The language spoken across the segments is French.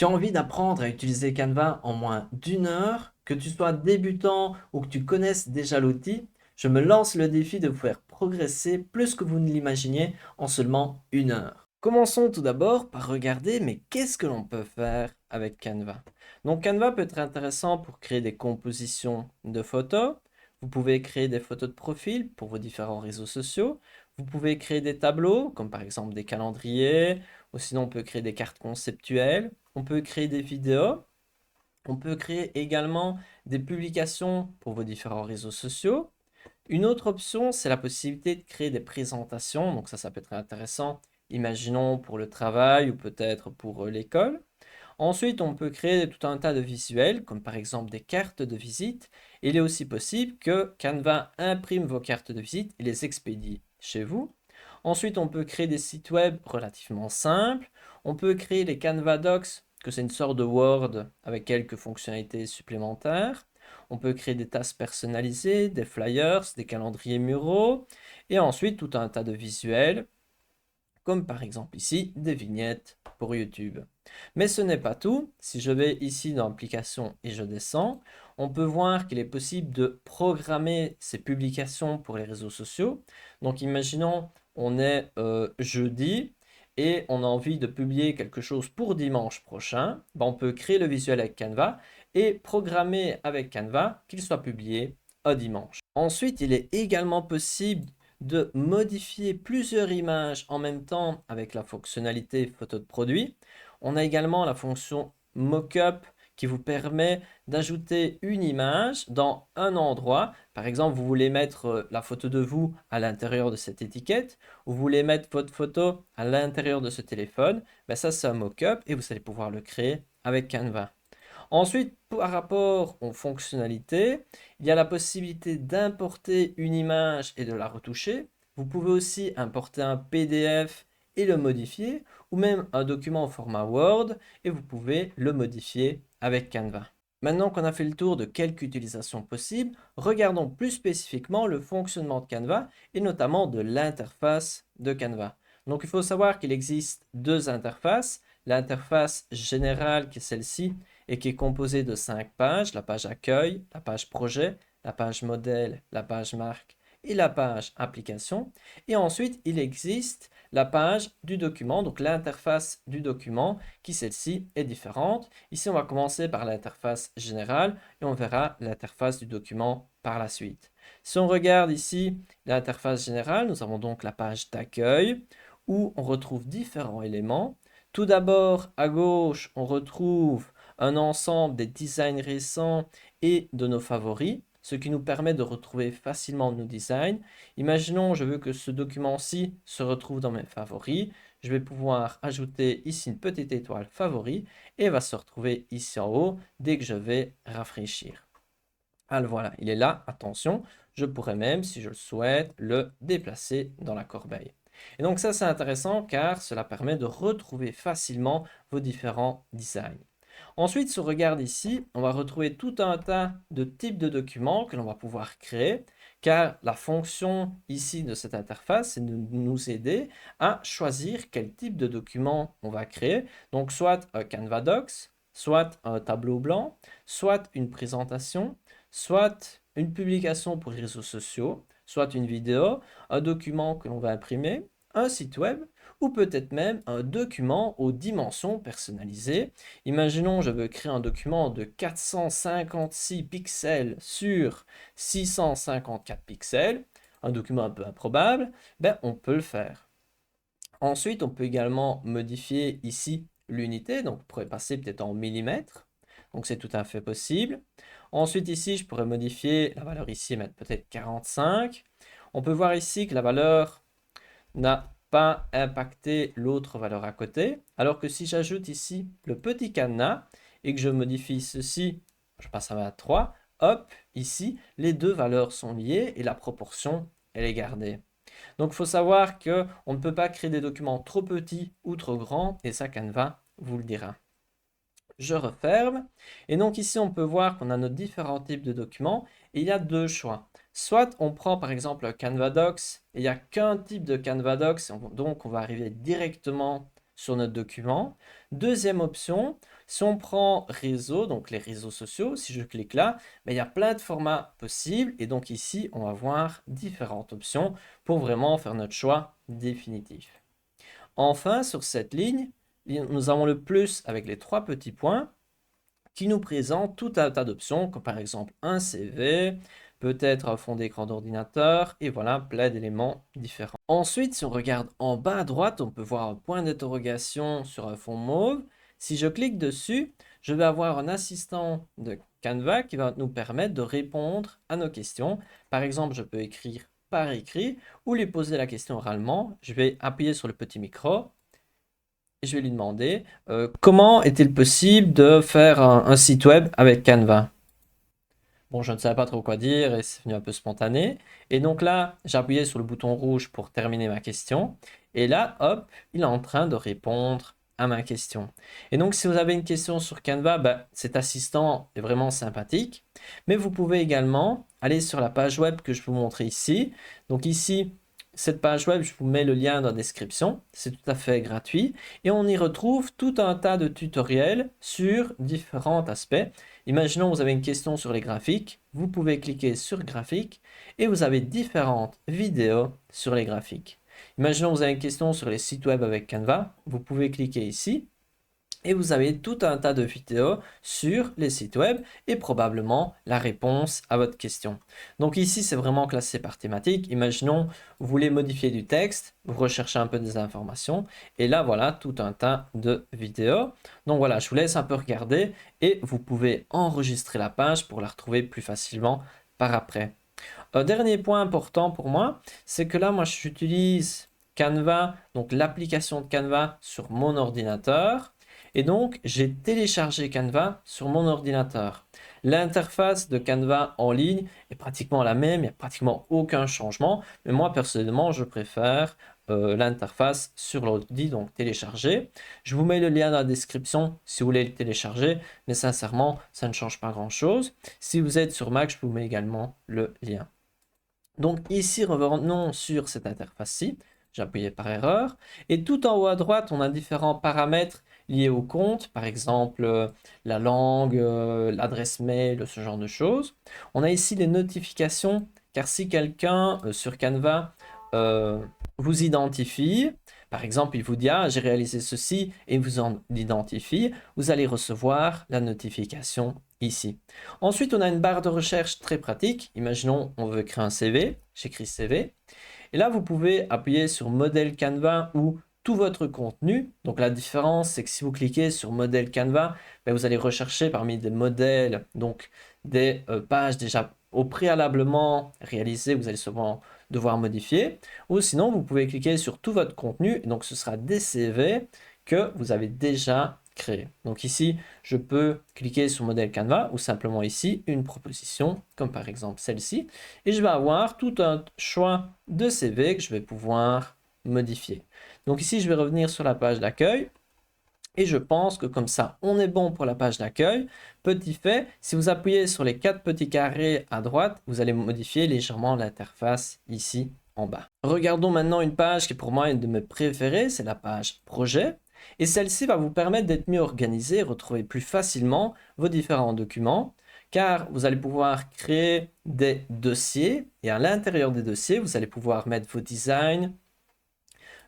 Tu as envie d'apprendre à utiliser Canva en moins d'une heure, que tu sois débutant ou que tu connaisses déjà l'outil, je me lance le défi de vous faire progresser plus que vous ne l'imaginiez en seulement une heure. Commençons tout d'abord par regarder, mais qu'est-ce que l'on peut faire avec Canva? Donc Canva peut être intéressant pour créer des compositions de photos. Vous pouvez créer des photos de profil pour vos différents réseaux sociaux. Vous pouvez créer des tableaux, comme par exemple des calendriers, ou sinon on peut créer des cartes conceptuelles. On peut créer des vidéos. On peut créer également des publications pour vos différents réseaux sociaux. Une autre option, c'est la possibilité de créer des présentations. Donc ça peut être intéressant. Imaginons pour le travail ou peut-être pour l'école. Ensuite, on peut créer tout un tas de visuels, comme par exemple des cartes de visite. Il est aussi possible que Canva imprime vos cartes de visite et les expédie chez vous. Ensuite, on peut créer des sites web relativement simples. On peut créer les Canva Docs, que c'est une sorte de Word avec quelques fonctionnalités supplémentaires. On peut créer des tasses personnalisées, des flyers, des calendriers muraux, et ensuite tout un tas de visuels comme par exemple ici des vignettes pour YouTube. Mais ce n'est pas tout. Si je vais ici dans Applications et je descends, on peut voir qu'il est possible de programmer ces publications pour les réseaux sociaux. Donc imaginons, on est jeudi et on a envie de publier quelque chose pour dimanche prochain. Ben, on peut créer le visuel avec Canva et programmer avec Canva qu'il soit publié à dimanche. Ensuite, il est également possible de modifier plusieurs images en même temps avec la fonctionnalité photo de produit. On a également la fonction mockup qui vous permet d'ajouter une image dans un endroit. Par exemple, vous voulez mettre la photo de vous à l'intérieur de cette étiquette ou vous voulez mettre votre photo à l'intérieur de ce téléphone. Ben ça, c'est un mockup et vous allez pouvoir le créer avec Canva. Ensuite, par rapport aux fonctionnalités, il y a la possibilité d'importer une image et de la retoucher. Vous pouvez aussi importer un PDF et le modifier, ou même un document au format Word, et vous pouvez le modifier avec Canva. Maintenant qu'on a fait le tour de quelques utilisations possibles, regardons plus spécifiquement le fonctionnement de Canva et notamment de l'interface de Canva. Donc il faut savoir qu'il existe deux interfaces. L'interface générale qui est celle-ci et qui est composée de 5 pages, la page accueil, la page projet, la page modèle, la page marque et la page application. Et ensuite, il existe la page du document, donc l'interface du document, qui celle-ci est différente. Ici, on va commencer par l'interface générale et on verra l'interface du document par la suite. Si on regarde ici l'interface générale, nous avons donc la page d'accueil où on retrouve différents éléments. Tout d'abord, à gauche, on retrouve un ensemble des designs récents et de nos favoris, ce qui nous permet de retrouver facilement nos designs. Imaginons, je veux que ce document-ci se retrouve dans mes favoris. Je vais pouvoir ajouter ici une petite étoile favori et va se retrouver ici en haut dès que je vais rafraîchir. Alors voilà, il est là, attention, je pourrais même, si je le souhaite, le déplacer dans la corbeille. Et donc ça, c'est intéressant car cela permet de retrouver facilement vos différents designs. Ensuite, si on regarde ici, on va retrouver tout un tas de types de documents que l'on va pouvoir créer, car la fonction ici de cette interface, c'est de nous aider à choisir quel type de document on va créer. Donc, soit un Canva Docs, soit un tableau blanc, soit une présentation, soit une publication pour les réseaux sociaux, soit une vidéo, un document que l'on va imprimer, un site web, ou peut-être même un document aux dimensions personnalisées. Imaginons, je veux créer un document de 456 pixels sur 654 pixels, un document un peu improbable, ben on peut le faire. Ensuite, on peut également modifier ici l'unité, donc on pourrait passer peut-être en millimètres, donc c'est tout à fait possible. Ensuite ici, je pourrais modifier la valeur ici, mettre peut-être 45. On peut voir ici que la valeur n'a pas impacté l'autre valeur à côté. Alors que si j'ajoute ici le petit cadenas et que je modifie ceci, je passe à 23, hop, ici, les deux valeurs sont liées et la proportion, elle est gardée. Donc il faut savoir qu'on ne peut pas créer des documents trop petits ou trop grands et ça Canva vous le dira. Je referme. Et donc ici, on peut voir qu'on a nos différents types de documents et il y a deux choix. Soit on prend par exemple un Canva Docs et il n'y a qu'un type de Canva Docs, donc on va arriver directement sur notre document. Deuxième option, Si on prend réseau, donc les réseaux sociaux, si je clique là, ben, il y a plein de formats possibles et donc ici, on va voir différentes options pour vraiment faire notre choix définitif. Enfin, sur cette ligne, nous avons le plus avec les 3 petits points qui nous présente tout un tas d'options, comme par exemple un CV, peut-être un fond d'écran d'ordinateur, et voilà, plein d'éléments différents. Ensuite, si on regarde en bas à droite, on peut voir un point d'interrogation sur un fond mauve. Si je clique dessus, je vais avoir un assistant de Canva qui va nous permettre de répondre à nos questions. Par exemple, je peux écrire par écrit ou lui poser la question oralement. Je vais appuyer sur le petit micro et je vais lui demander comment est-il possible de faire un site web avec Canva. Bon, je ne savais pas trop quoi dire et c'est venu un peu spontané. Et donc là, j'ai appuyé sur le bouton rouge pour terminer ma question. Et là, hop, il est en train de répondre à ma question. Et donc, si vous avez une question sur Canva, ben, cet assistant est vraiment sympathique. Mais vous pouvez également aller sur la page web que je vous montrer ici. Donc ici, cette page web, je vous mets le lien dans la description. C'est tout à fait gratuit. Et on y retrouve tout un tas de tutoriels sur différents aspects. Imaginons vous avez une question sur les graphiques, vous pouvez cliquer sur graphiques et vous avez différentes vidéos sur les graphiques. Imaginons vous avez une question sur les sites web avec Canva, vous pouvez cliquer ici et vous avez tout un tas de vidéos sur les sites web et probablement la réponse à votre question. Donc ici, c'est vraiment classé par thématique. Imaginons, vous voulez modifier du texte, vous recherchez un peu des informations et là, voilà, tout un tas de vidéos. Donc voilà, je vous laisse un peu regarder et vous pouvez enregistrer la page pour la retrouver plus facilement par après. Un dernier point important pour moi, c'est que là, moi, j'utilise Canva, donc l'application de Canva sur mon ordinateur. Et donc, j'ai téléchargé Canva sur mon ordinateur. L'interface de Canva en ligne est pratiquement la même, il n'y a pratiquement aucun changement. Mais moi, personnellement, je préfère l'interface sur l'ordi, donc télécharger. Je vous mets le lien dans la description si vous voulez le télécharger, mais sincèrement, ça ne change pas grand-chose. Si vous êtes sur Mac, je vous mets également le lien. Donc ici, revenons sur cette interface-ci. J'ai appuyé par erreur. Et tout en haut à droite, on a différents paramètres liés au compte. Par exemple, la langue, l'adresse mail, ce genre de choses. On a ici les notifications, car si quelqu'un sur Canva vous identifie, par exemple, il vous dit « Ah, j'ai réalisé ceci » et vous en identifie, vous allez recevoir la notification ici. Ensuite, on a une barre de recherche très pratique. Imaginons, on veut créer un CV. J'écris CV. Et là, vous pouvez appuyer sur modèle Canva ou tout votre contenu. Donc, la différence, c'est que si vous cliquez sur modèle Canva, ben, vous allez rechercher parmi des modèles, donc des pages déjà au préalablement réalisées, vous allez souvent devoir modifier. Ou sinon, vous pouvez cliquer sur tout votre contenu. Et donc, ce sera des CV que vous avez déjà créé. Donc ici, je peux cliquer sur modèle Canva ou simplement ici, une proposition, comme par exemple celle-ci. Et je vais avoir tout un choix de CV que je vais pouvoir modifier. Donc ici, je vais revenir sur la page d'accueil. Et je pense que comme ça, on est bon pour la page d'accueil. Petit fait, si vous appuyez sur les 4 petits carrés à droite, vous allez modifier légèrement l'interface ici en bas. Regardons maintenant une page qui pour moi est une de mes préférées, c'est la page projet. Et celle-ci va vous permettre d'être mieux organisé et retrouver plus facilement vos différents documents, car vous allez pouvoir créer des dossiers et à l'intérieur des dossiers, vous allez pouvoir mettre vos designs,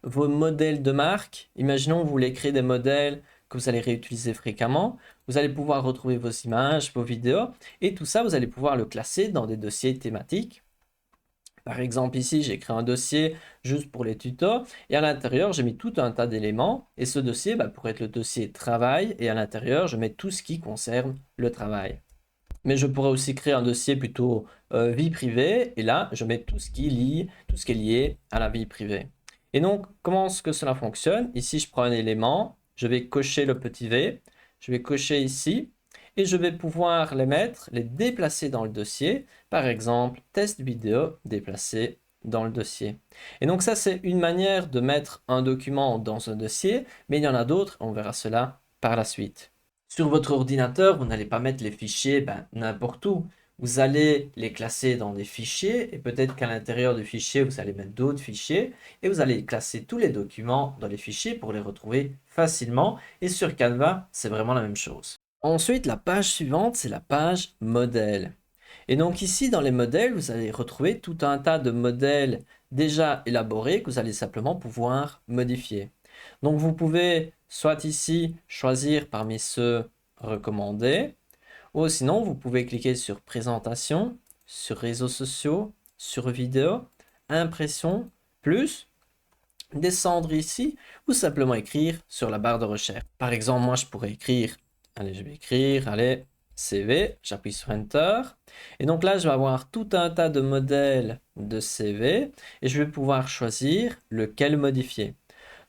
vos modèles de marque. Imaginons vous voulez créer des modèles que vous allez réutiliser fréquemment. Vous allez pouvoir retrouver vos images, vos vidéos et tout ça, vous allez pouvoir le classer dans des dossiers thématiques. Par exemple, ici, j'ai créé un dossier juste pour les tutos et à l'intérieur, j'ai mis tout un tas d'éléments et ce dossier pourrait être le dossier travail et à l'intérieur, je mets tout ce qui concerne le travail. Mais je pourrais aussi créer un dossier plutôt vie privée et là, je mets tout ce qui est lié à la vie privée. Et donc, comment est-ce que cela fonctionne? Ici, je prends un élément, je vais cocher le petit V, je vais cocher ici et je vais pouvoir les mettre, les déplacer dans le dossier. Par exemple, test vidéo déplacé dans le dossier. Et donc ça, c'est une manière de mettre un document dans un dossier, mais il y en a d'autres, on verra cela par la suite. Sur votre ordinateur, vous n'allez pas mettre les fichiers n'importe où. vous allez les classer dans des fichiers et peut-être qu'à l'intérieur du fichier, vous allez mettre d'autres fichiers et vous allez classer tous les documents dans les fichiers pour les retrouver facilement. Et sur Canva, c'est vraiment la même chose. Ensuite, la page suivante, c'est la page modèle. Et donc ici, dans les modèles, vous allez retrouver tout un tas de modèles déjà élaborés que vous allez simplement pouvoir modifier. Donc vous pouvez soit ici choisir parmi ceux recommandés, ou sinon vous pouvez cliquer sur présentation, sur réseaux sociaux, sur vidéo, impression, plus, descendre ici, ou simplement écrire sur la barre de recherche. Par exemple, moi je pourrais écrire, allez, je vais écrire, allez, CV, j'appuie sur Enter. Et donc là, je vais avoir tout un tas de modèles de CV et je vais pouvoir choisir lequel modifier.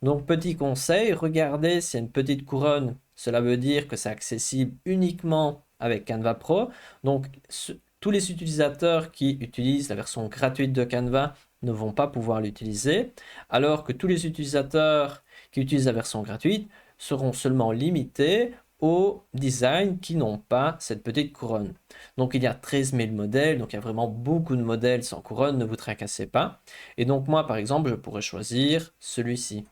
Donc, petit conseil, regardez s'il y a une petite couronne. Cela veut dire que c'est accessible uniquement avec Canva Pro. Donc, tous les utilisateurs qui utilisent la version gratuite de Canva ne vont pas pouvoir l'utiliser, alors que tous les utilisateurs qui utilisent la version gratuite seront seulement limités aux designs qui n'ont pas cette petite couronne. Donc il y a 13 000 modèles, donc il y a vraiment beaucoup de modèles sans couronne, ne vous tracassez pas. Et donc moi par exemple, je pourrais choisir celui-ci.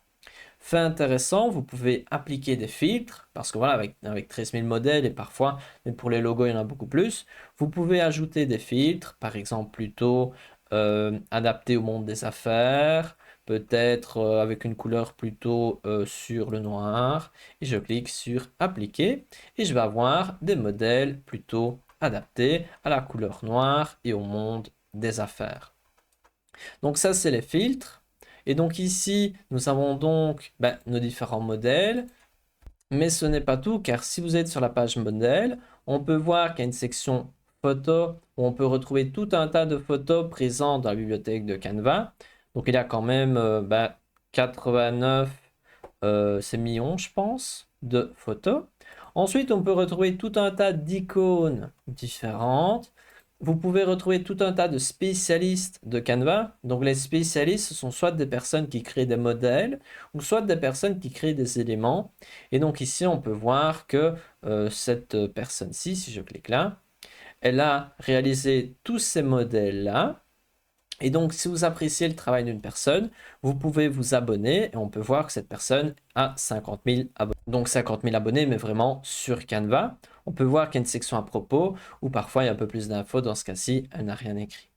Fait intéressant, vous pouvez appliquer des filtres, parce que voilà, avec 13 000 modèles et parfois, même pour les logos, il y en a beaucoup plus, vous pouvez ajouter des filtres, par exemple plutôt adaptés au monde des affaires, peut-être avec une couleur plutôt sur le noir, et je clique sur appliquer, et je vais avoir des modèles plutôt adaptés à la couleur noire et au monde des affaires. Donc ça, c'est les filtres. Et donc ici, nous avons donc nos différents modèles. Mais ce n'est pas tout, car si vous êtes sur la page modèle, on peut voir qu'il y a une section photos où on peut retrouver tout un tas de photos présentes dans la bibliothèque de Canva. Donc il y a quand même 89 c'est millions, je pense, de photos. Ensuite, on peut retrouver tout un tas d'icônes différentes. Vous pouvez retrouver tout un tas de spécialistes de Canva. Donc, les spécialistes, ce sont soit des personnes qui créent des modèles ou soit des personnes qui créent des éléments. Et donc, ici, on peut voir que cette personne-ci, si je clique là, elle a réalisé tous ces modèles-là. Et donc, si vous appréciez le travail d'une personne, vous pouvez vous abonner et on peut voir que cette personne a 50 000 abonnés. Donc 50 000 abonnés, mais vraiment sur Canva. On peut voir qu'il y a une section à propos où parfois il y a un peu plus d'infos. Dans ce cas-ci, elle n'a rien écrit.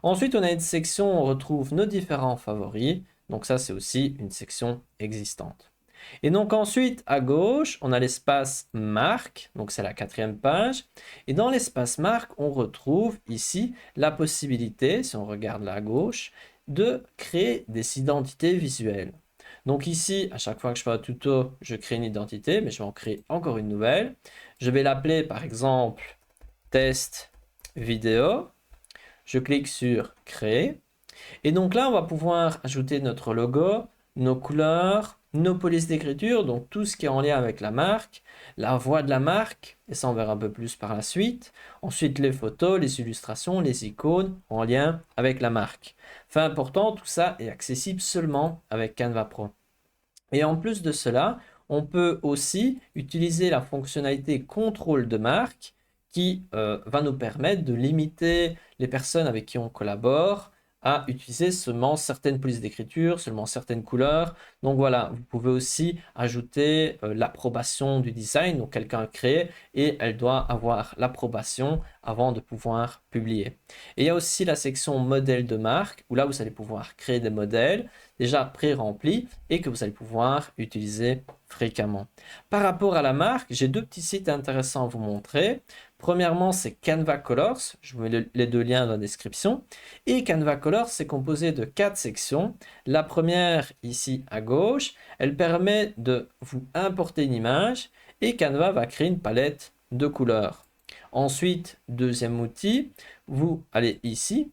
Ensuite, on a une section où on retrouve nos différents favoris. Donc ça, c'est aussi une section existante. Et donc ensuite, à gauche, on a l'espace marque, donc c'est la 4e page. Et dans l'espace marque, on retrouve ici la possibilité, si on regarde là à gauche, de créer des identités visuelles. Donc ici, à chaque fois que je fais un tuto, je crée une identité, mais je vais en créer encore une nouvelle. Je vais l'appeler par exemple test vidéo. Je clique sur créer. Et donc là, on va pouvoir ajouter notre logo, nos couleurs, nos polices d'écriture, donc tout ce qui est en lien avec la marque, la voix de la marque, et ça on verra un peu plus par la suite. Ensuite, les photos, les illustrations, les icônes en lien avec la marque. Fait important, tout ça est accessible seulement avec Canva Pro. Et en plus de cela, on peut aussi utiliser la fonctionnalité contrôle de marque qui va nous permettre de limiter les personnes avec qui on collabore à utiliser seulement certaines polices d'écriture, seulement certaines couleurs. Donc voilà, vous pouvez aussi ajouter l'approbation du design. Donc quelqu'un a créé et elle doit avoir l'approbation avant de pouvoir publier. Et il y a aussi la section modèle de marque où là vous allez pouvoir créer des modèles déjà pré-remplis et que vous allez pouvoir utiliser fréquemment. Par rapport à la marque, j'ai deux petits sites intéressants à vous montrer. Premièrement, c'est Canva Colors. Je vous mets les deux liens dans la description. Et Canva Colors, c'est composé de 4 sections. La première, ici à gauche, elle permet de vous importer une image et Canva va créer une palette de couleurs. Ensuite, deuxième outil, vous allez ici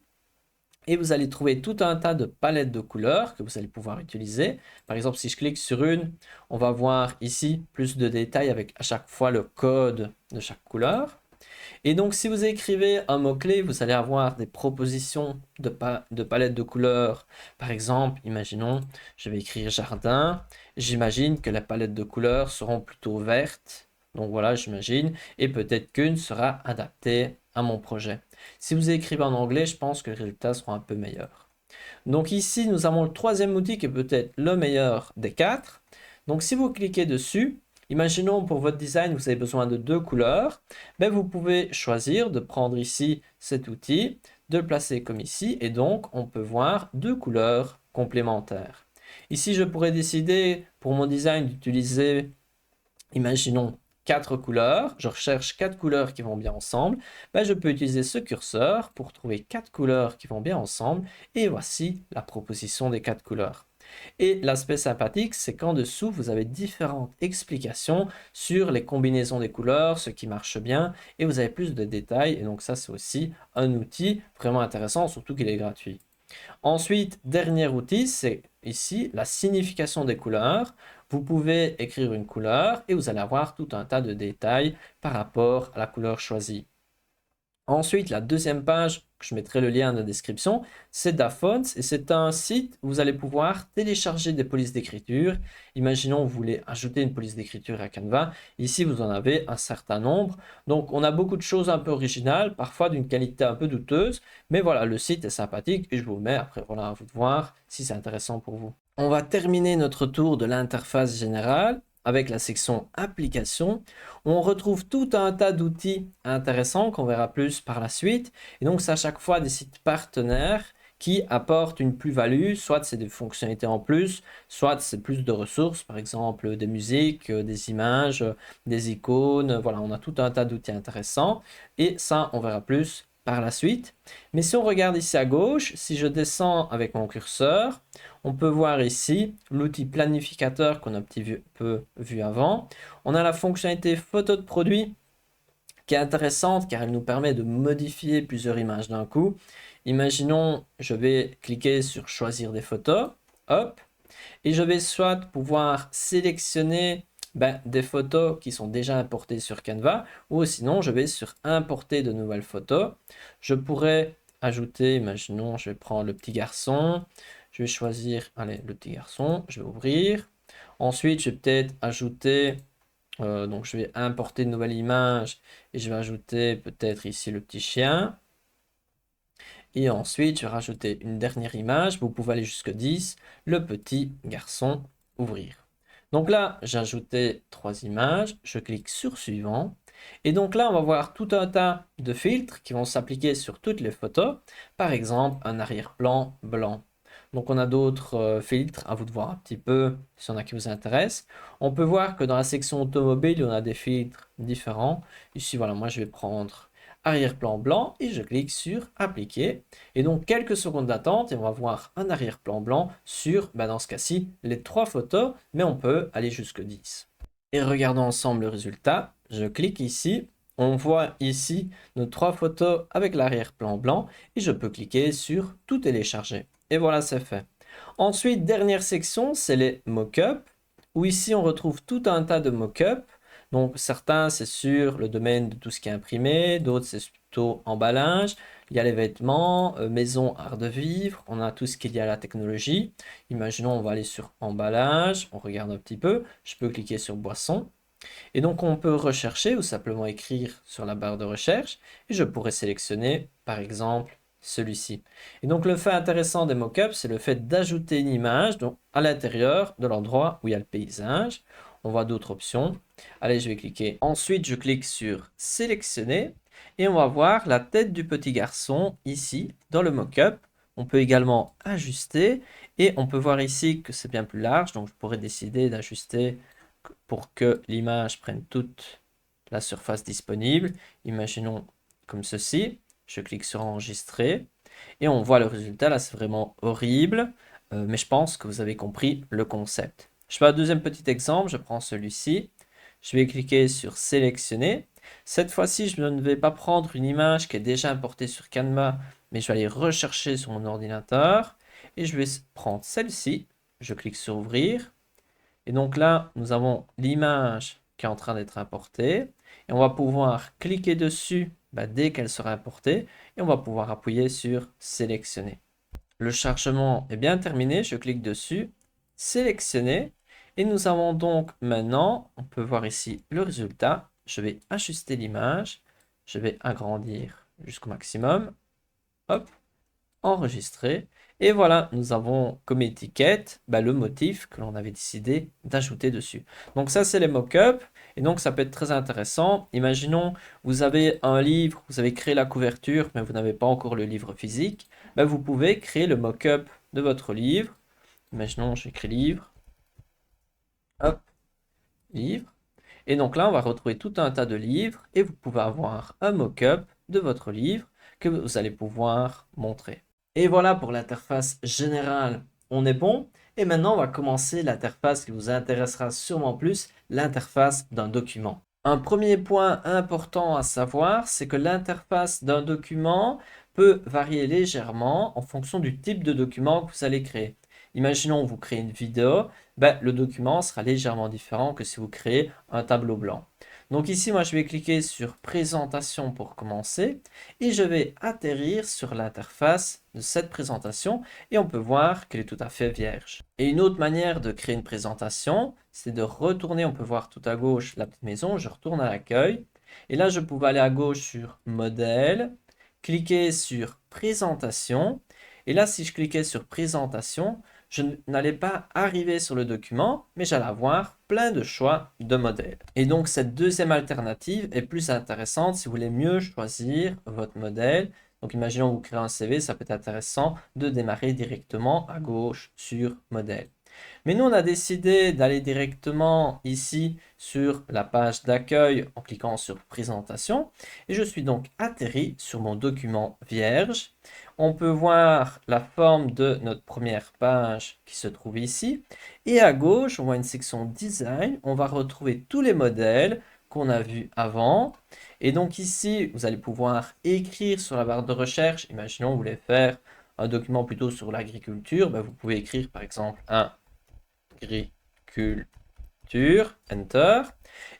et vous allez trouver tout un tas de palettes de couleurs que vous allez pouvoir utiliser. Par exemple, si je clique sur une, on va voir ici plus de détails avec à chaque fois le code de chaque couleur. Et donc, si vous écrivez un mot-clé, vous allez avoir des propositions de palettes de couleurs. Par exemple, imaginons, je vais écrire jardin. J'imagine que les palettes de couleurs seront plutôt vertes. Donc voilà, j'imagine. Et peut-être qu'une sera adaptée à mon projet. Si vous écrivez en anglais, je pense que les résultats seront un peu meilleurs. Donc ici, nous avons le troisième outil qui est peut-être le meilleur des quatre. Donc si vous cliquez dessus, imaginons pour votre design, vous avez besoin de deux couleurs. Ben, vous pouvez choisir de prendre ici cet outil, de le placer comme ici, et donc on peut voir deux couleurs complémentaires. Ici, je pourrais décider pour mon design d'utiliser, imaginons, quatre couleurs. Je recherche quatre couleurs qui vont bien ensemble. Ben, je peux utiliser ce curseur pour trouver quatre couleurs qui vont bien ensemble. Et voici la proposition des quatre couleurs. Et l'aspect sympathique, c'est qu'en dessous, vous avez différentes explications sur les combinaisons des couleurs, ce qui marche bien, et vous avez plus de détails. Et donc ça, c'est aussi un outil vraiment intéressant, surtout qu'il est gratuit. Ensuite, dernier outil, c'est ici la signification des couleurs. Vous pouvez écrire une couleur et vous allez avoir tout un tas de détails par rapport à la couleur choisie. Ensuite, la deuxième page, je mettrai le lien dans la description, c'est DaFonts et c'est un site où vous allez pouvoir télécharger des polices d'écriture. Imaginons vous voulez ajouter une police d'écriture à Canva. Ici, vous en avez un certain nombre. Donc, on a beaucoup de choses un peu originales, parfois d'une qualité un peu douteuse. Mais voilà, le site est sympathique et je vous mets après, voilà, à vous de voir si c'est intéressant pour vous. On va terminer notre tour de l'interface générale avec la section applications. On retrouve tout un tas d'outils intéressants qu'on verra plus par la suite. Et donc, c'est à chaque fois des sites partenaires qui apportent une plus-value, soit c'est des fonctionnalités en plus, soit c'est plus de ressources, par exemple des musiques, des images, des icônes. Voilà, on a tout un tas d'outils intéressants. Et ça, on verra plus par la suite. Mais si on regarde ici à gauche, si je descends avec mon curseur, on peut voir ici l'outil planificateur qu'on a un petit peu vu avant. On a la fonctionnalité photo de produit qui est intéressante car elle nous permet de modifier plusieurs images d'un coup. Imaginons, je vais cliquer sur choisir des photos, hop, et je vais soit pouvoir sélectionner des photos qui sont déjà importées sur Canva, ou sinon je vais sur importer de nouvelles photos. Je pourrais ajouter, imaginons, je vais prendre le petit garçon, je vais choisir, allez, le petit garçon, je vais ouvrir. Ensuite, je vais peut-être ajouter, donc je vais importer une nouvelle image et je vais ajouter peut-être ici le petit chien. Et ensuite, je vais rajouter une dernière image. Vous pouvez aller jusqu'à 10. Le petit garçon, ouvrir. Donc là, j'ai ajouté 3 images. Je clique sur suivant. Et donc là, on va voir tout un tas de filtres qui vont s'appliquer sur toutes les photos. Par exemple, un arrière-plan blanc. Donc on a d'autres filtres, à vous de voir un petit peu s'il y en a qui vous intéressent. On peut voir que dans la section automobile, on a des filtres différents. Ici, voilà, moi je vais prendre arrière-plan blanc et je clique sur appliquer. Et donc quelques secondes d'attente et on va voir un arrière-plan blanc sur, dans ce cas-ci, les 3 photos, mais on peut aller jusque 10. Et regardons ensemble le résultat. Je clique ici. On voit ici nos 3 photos avec l'arrière-plan blanc et je peux cliquer sur tout télécharger. Et voilà, c'est fait. Ensuite, dernière section, c'est les mock-ups, où ici on retrouve tout un tas de mock-ups. Donc certains, c'est sur le domaine de tout ce qui est imprimé, d'autres, c'est plutôt emballage. Il y a les vêtements, maison, art de vivre, on a tout ce qu'il y a à la technologie. Imaginons, on va aller sur emballage, on regarde un petit peu, je peux cliquer sur boisson. Et donc on peut rechercher ou simplement écrire sur la barre de recherche et je pourrais sélectionner par exemple celui-ci. Et donc le fait intéressant des mockups, c'est le fait d'ajouter une image donc, à l'intérieur de l'endroit où il y a le paysage. On voit d'autres options. Allez, je vais cliquer. Ensuite, je clique sur sélectionner et on va voir la tête du petit garçon ici dans le mockup. On peut également ajuster et on peut voir ici que c'est bien plus large. Donc je pourrais décider d'ajuster pour que l'image prenne toute la surface disponible. Imaginons comme ceci. Je clique sur enregistrer et on voit le résultat. Là, c'est vraiment horrible, mais je pense que vous avez compris le concept. Je fais un deuxième petit exemple. Je prends celui-ci. Je vais cliquer sur sélectionner. Cette fois-ci, je ne vais pas prendre une image qui est déjà importée sur Canva, mais je vais aller rechercher sur mon ordinateur et je vais prendre celle-ci. Je clique sur ouvrir. Et donc là, nous avons l'image qui est en train d'être importée. Et on va pouvoir cliquer dessus dès qu'elle sera importée. Et on va pouvoir appuyer sur sélectionner. Le chargement est bien terminé. Je clique dessus, sélectionner. Et nous avons donc maintenant, on peut voir ici le résultat. Je vais ajuster l'image. Je vais agrandir jusqu'au maximum. Hop, enregistrer. Et voilà, nous avons comme étiquette le motif que l'on avait décidé d'ajouter dessus. Donc ça, c'est les mock-ups. Et donc, ça peut être très intéressant. Imaginons, vous avez un livre, vous avez créé la couverture, mais vous n'avez pas encore le livre physique. Vous pouvez créer le mock-up de votre livre. Imaginons, j'écris livre. Hop, livre. Et donc là, on va retrouver tout un tas de livres et vous pouvez avoir un mock-up de votre livre que vous allez pouvoir montrer. Et voilà pour l'interface générale, on est bon. Et maintenant, on va commencer l'interface qui vous intéressera sûrement plus, l'interface d'un document. Un premier point important à savoir, c'est que l'interface d'un document peut varier légèrement en fonction du type de document que vous allez créer. Imaginons vous créez une vidéo, le document sera légèrement différent que si vous créez un tableau blanc. Donc ici, moi, je vais cliquer sur présentation pour commencer et je vais atterrir sur l'interface de cette présentation et on peut voir qu'elle est tout à fait vierge. Et une autre manière de créer une présentation, c'est de retourner, on peut voir tout à gauche la petite maison, je retourne à l'accueil et là, je pouvais aller à gauche sur modèle, cliquer sur présentation et là, si je cliquais sur présentation, je n'allais pas arriver sur le document, mais j'allais avoir plein de choix de modèles. Et donc, cette deuxième alternative est plus intéressante si vous voulez mieux choisir votre modèle. Donc, imaginons que vous créez un CV, ça peut être intéressant de démarrer directement à gauche sur modèle. Mais nous, on a décidé d'aller directement ici sur la page d'accueil en cliquant sur présentation. Et je suis donc atterri sur mon document vierge. On peut voir la forme de notre première page qui se trouve ici. Et à gauche, on voit une section design. On va retrouver tous les modèles qu'on a vus avant. Et donc ici, vous allez pouvoir écrire sur la barre de recherche. Imaginons, vous voulez faire un document plutôt sur l'agriculture. Vous pouvez écrire par exemple un agriculture, Enter.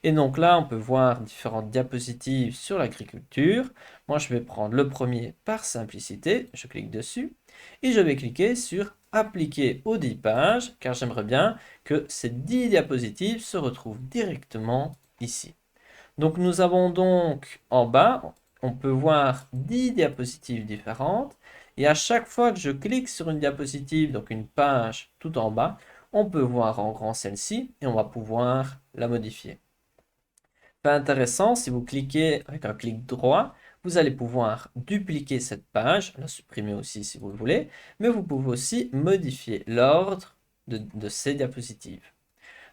Et donc là, on peut voir différentes diapositives sur l'agriculture. Moi, je vais prendre le premier par simplicité. Je clique dessus et je vais cliquer sur appliquer aux 10 pages car j'aimerais bien que ces 10 diapositives se retrouvent directement ici. Donc nous avons donc en bas, on peut voir 10 diapositives différentes et à chaque fois que je clique sur une diapositive, donc une page tout en bas, on peut voir en grand celle-ci et on va pouvoir la modifier. Pas intéressant, si vous cliquez avec un clic droit, vous allez pouvoir dupliquer cette page, la supprimer aussi si vous le voulez, mais vous pouvez aussi modifier l'ordre de ces diapositives.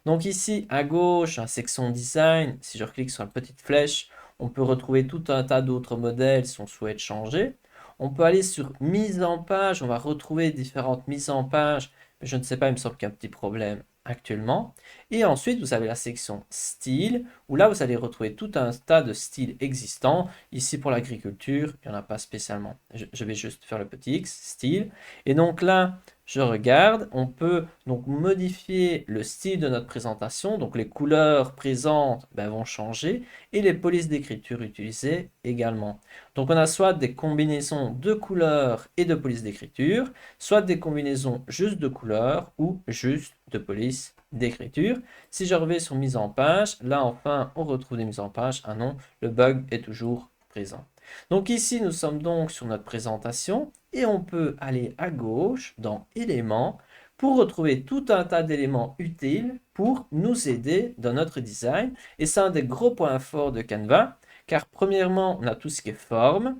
Donc ici, à gauche, la section design, si je clique sur la petite flèche, on peut retrouver tout un tas d'autres modèles si on souhaite changer. On peut aller sur mise en page, on va retrouver différentes mises en page, mais je ne sais pas, il me semble qu'il y a un petit problème actuellement. Et ensuite, vous avez la section style, où là, vous allez retrouver tout un tas de styles existants. Ici, pour l'agriculture, il n'y en a pas spécialement. Je vais juste faire le petit X, style. Et donc là, je regarde, on peut donc modifier le style de notre présentation, donc les couleurs présentes vont changer et les polices d'écriture utilisées également. Donc on a soit des combinaisons de couleurs et de polices d'écriture, soit des combinaisons juste de couleurs ou juste de polices d'écriture. Si je reviens sur mise en page, là enfin on retrouve des mises en page. Ah non, le bug est toujours présent. Donc ici, nous sommes donc sur notre présentation et on peut aller à gauche dans éléments pour retrouver tout un tas d'éléments utiles pour nous aider dans notre design. Et c'est un des gros points forts de Canva car premièrement, on a tout ce qui est forme.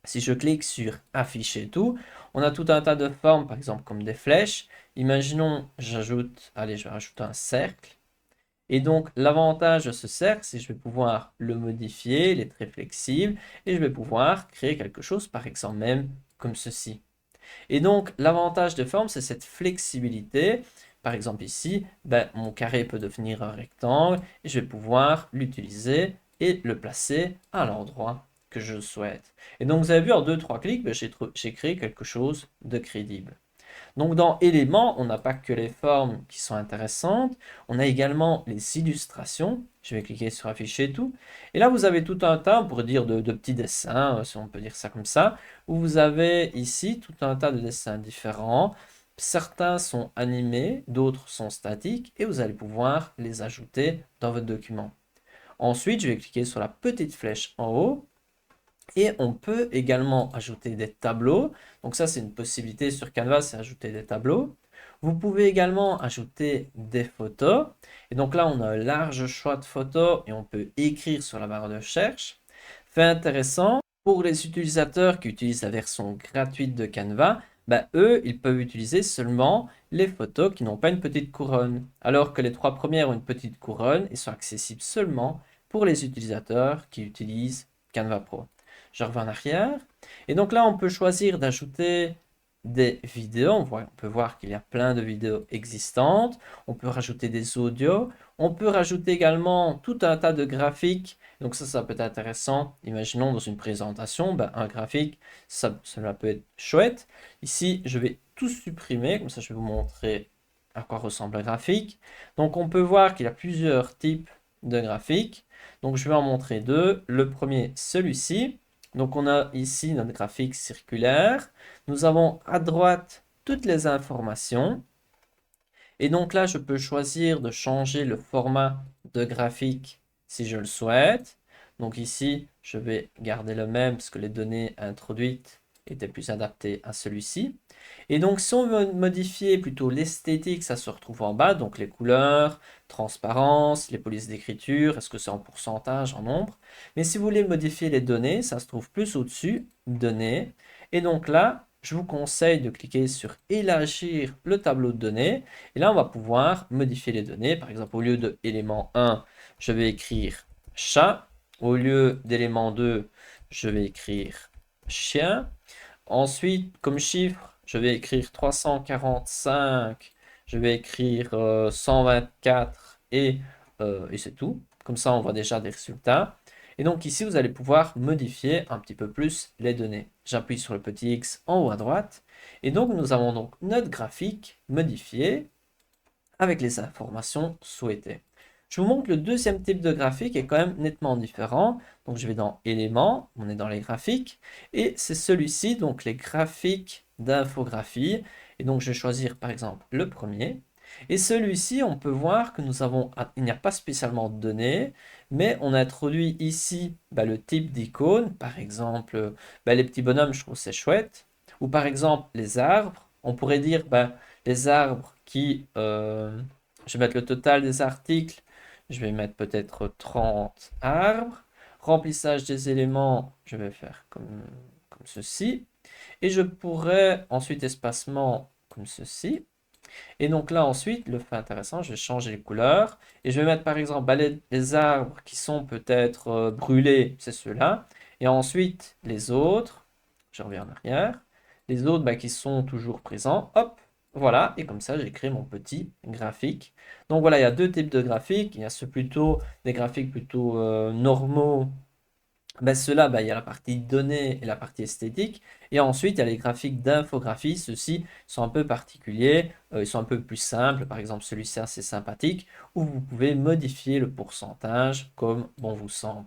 Si je clique sur afficher tout, on a tout un tas de formes, par exemple comme des flèches. Imaginons, je vais rajouter un cercle. Et donc, l'avantage de ce cercle, c'est que je vais pouvoir le modifier, il est très flexible, et je vais pouvoir créer quelque chose, par exemple même comme ceci. Et donc, l'avantage de forme, c'est cette flexibilité. Par exemple ici, mon carré peut devenir un rectangle, et je vais pouvoir l'utiliser et le placer à l'endroit que je souhaite. Et donc, vous avez vu, en 2-3 clics, j'ai créé quelque chose de crédible. Donc dans éléments, on n'a pas que les formes qui sont intéressantes, on a également les illustrations. Je vais cliquer sur afficher tout. Et là, vous avez tout un tas, on pourrait dire, de petits dessins, si on peut dire ça comme ça, où vous avez ici tout un tas de dessins différents. Certains sont animés, d'autres sont statiques, et vous allez pouvoir les ajouter dans votre document. Ensuite, je vais cliquer sur la petite flèche en haut, Et on peut également ajouter des tableaux. Donc ça, c'est une possibilité sur Canva, c'est ajouter des tableaux. Vous pouvez également ajouter des photos. Et donc là, on a un large choix de photos et on peut écrire sur la barre de recherche. Fait intéressant, pour les utilisateurs qui utilisent la version gratuite de Canva, bah, eux, ils peuvent utiliser seulement les photos qui n'ont pas une petite couronne. Alors que les trois premières ont une petite couronne et sont accessibles seulement pour les utilisateurs qui utilisent Canva Pro. Je reviens en arrière. Et donc là, on peut choisir d'ajouter des vidéos. On peut voir qu'il y a plein de vidéos existantes. On peut rajouter des audios. On peut rajouter également tout un tas de graphiques. Donc ça peut être intéressant. Imaginons dans une présentation, ben, un graphique, cela peut être chouette. Ici, je vais tout supprimer. Comme ça, je vais vous montrer à quoi ressemble un graphique. Donc on peut voir qu'il y a plusieurs types de graphiques. Donc je vais en montrer deux. Le premier, celui-ci. Donc on a ici notre graphique circulaire. Nous avons à droite toutes les informations. Et donc là, je peux choisir de changer le format de graphique si je le souhaite. Donc ici, je vais garder le même parce que les données introduites étaient plus adaptées à celui-ci. Et donc si on veut modifier plutôt l'esthétique, ça se retrouve en bas. Donc les couleurs, transparence, les polices d'écriture, est-ce que c'est en pourcentage, en nombre. Mais si vous voulez modifier les données, ça se trouve plus au-dessus, données. Et donc là, je vous conseille de cliquer sur élargir le tableau de données. Et là, on va pouvoir modifier les données. Par exemple, au lieu de élément 1, je vais écrire chat. Au lieu d'élément 2, je vais écrire chien. Ensuite, comme chiffre, je vais écrire 345. Je vais écrire 124 et c'est tout. Comme ça, on voit déjà des résultats. Et donc ici, vous allez pouvoir modifier un petit peu plus les données. J'appuie sur le petit X en haut à droite. Et donc, nous avons donc notre graphique modifié avec les informations souhaitées. Je vous montre le deuxième type de graphique qui est quand même nettement différent. Donc je vais dans éléments, on est dans les graphiques, et c'est celui-ci, donc les graphiques d'infographie. Et donc je vais choisir par exemple le premier. Et celui-ci, on peut voir que nous avons, il n'y a pas spécialement de données, mais on a introduit ici le type d'icône, par exemple les petits bonhommes, je trouve c'est chouette, ou par exemple les arbres, on pourrait dire les arbres je vais mettre le total des articles, je vais mettre peut-être 30 arbres. Remplissage des éléments, je vais faire comme ceci. Et je pourrais ensuite espacement comme ceci. Et donc là ensuite, le fait intéressant, je vais changer les couleurs. Et je vais mettre par exemple les arbres qui sont peut-être brûlés, c'est ceux-là. Et ensuite les autres, je reviens en arrière. Les autres qui sont toujours présents, hop, voilà. Et comme ça, j'ai créé mon petit graphique. Donc voilà, il y a deux types de graphiques. Il y a des graphiques plutôt normaux. Ceux-là, il y a la partie données et la partie esthétique. Et ensuite, il y a les graphiques d'infographie. Ceux-ci sont un peu particuliers. Ils sont un peu plus simples. Par exemple, celui-ci est assez sympathique, où vous pouvez modifier le pourcentage comme bon vous semble.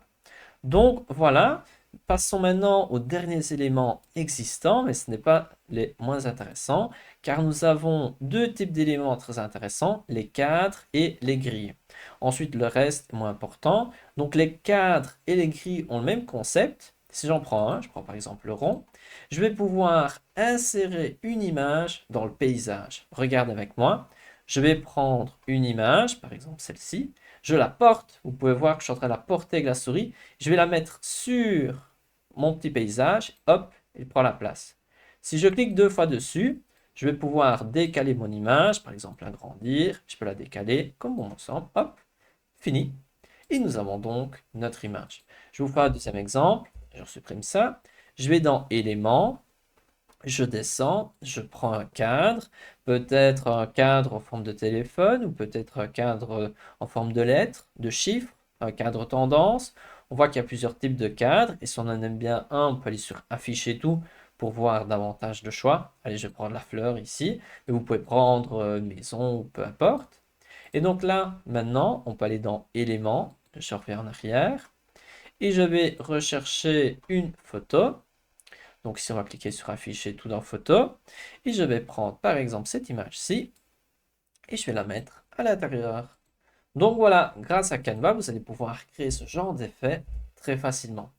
Donc voilà, passons maintenant aux derniers éléments existants, mais ce n'est pas les moins intéressants, car nous avons deux types d'éléments très intéressants, les cadres et les grilles. Ensuite, le reste est moins important. Donc les cadres et les grilles ont le même concept. Si j'en prends un, je prends par exemple le rond, je vais pouvoir insérer une image dans le paysage. Regarde avec moi. Je vais prendre une image, par exemple celle-ci, je la porte, vous pouvez voir que je suis en train de la porter avec la souris, je vais la mettre sur mon petit paysage, hop, il prend la place. Si je clique deux fois dessus, je vais pouvoir décaler mon image, par exemple agrandir, je peux la décaler comme bon me semble, hop, fini. Et nous avons donc notre image. Je vous fais un deuxième exemple, je supprime ça, je vais dans éléments, je descends, je prends un cadre, peut-être un cadre en forme de téléphone ou peut-être un cadre en forme de lettres, de chiffres, un cadre tendance. On voit qu'il y a plusieurs types de cadres et si on en aime bien un, on peut aller sur afficher tout pour voir davantage de choix. Allez, je vais prendre la fleur ici, mais vous pouvez prendre maison ou peu importe. Et donc là, maintenant, on peut aller dans éléments, je reviens en arrière et je vais rechercher une photo. Donc ici, on va cliquer sur afficher tout dans photo. Et je vais prendre par exemple cette image-ci et je vais la mettre à l'intérieur. Donc voilà, grâce à Canva, vous allez pouvoir créer ce genre d'effet très facilement.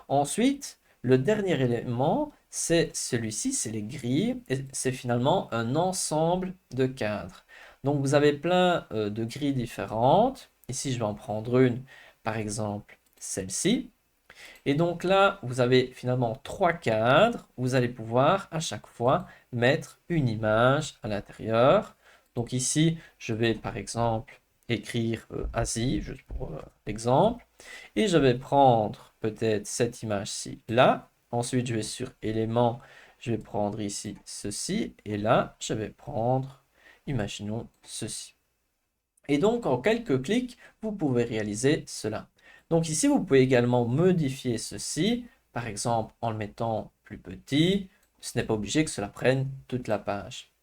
Ensuite, le dernier élément, c'est celui-ci, c'est les grilles, et c'est finalement un ensemble de cadres. Donc vous avez plein de grilles différentes. Ici, je vais en prendre une, par exemple celle-ci. Et donc là, vous avez finalement trois cadres. Vous allez pouvoir à chaque fois mettre une image à l'intérieur. Donc ici, je vais par exemple écrire Asie, juste pour l'exemple. Et je vais prendre peut-être cette image-ci là. Ensuite, je vais sur éléments, je vais prendre ici ceci. Et là, je vais prendre, imaginons ceci. Et donc, en quelques clics, vous pouvez réaliser cela. Donc ici, vous pouvez également modifier ceci, par exemple en le mettant plus petit. Ce n'est pas obligé que cela prenne toute la page.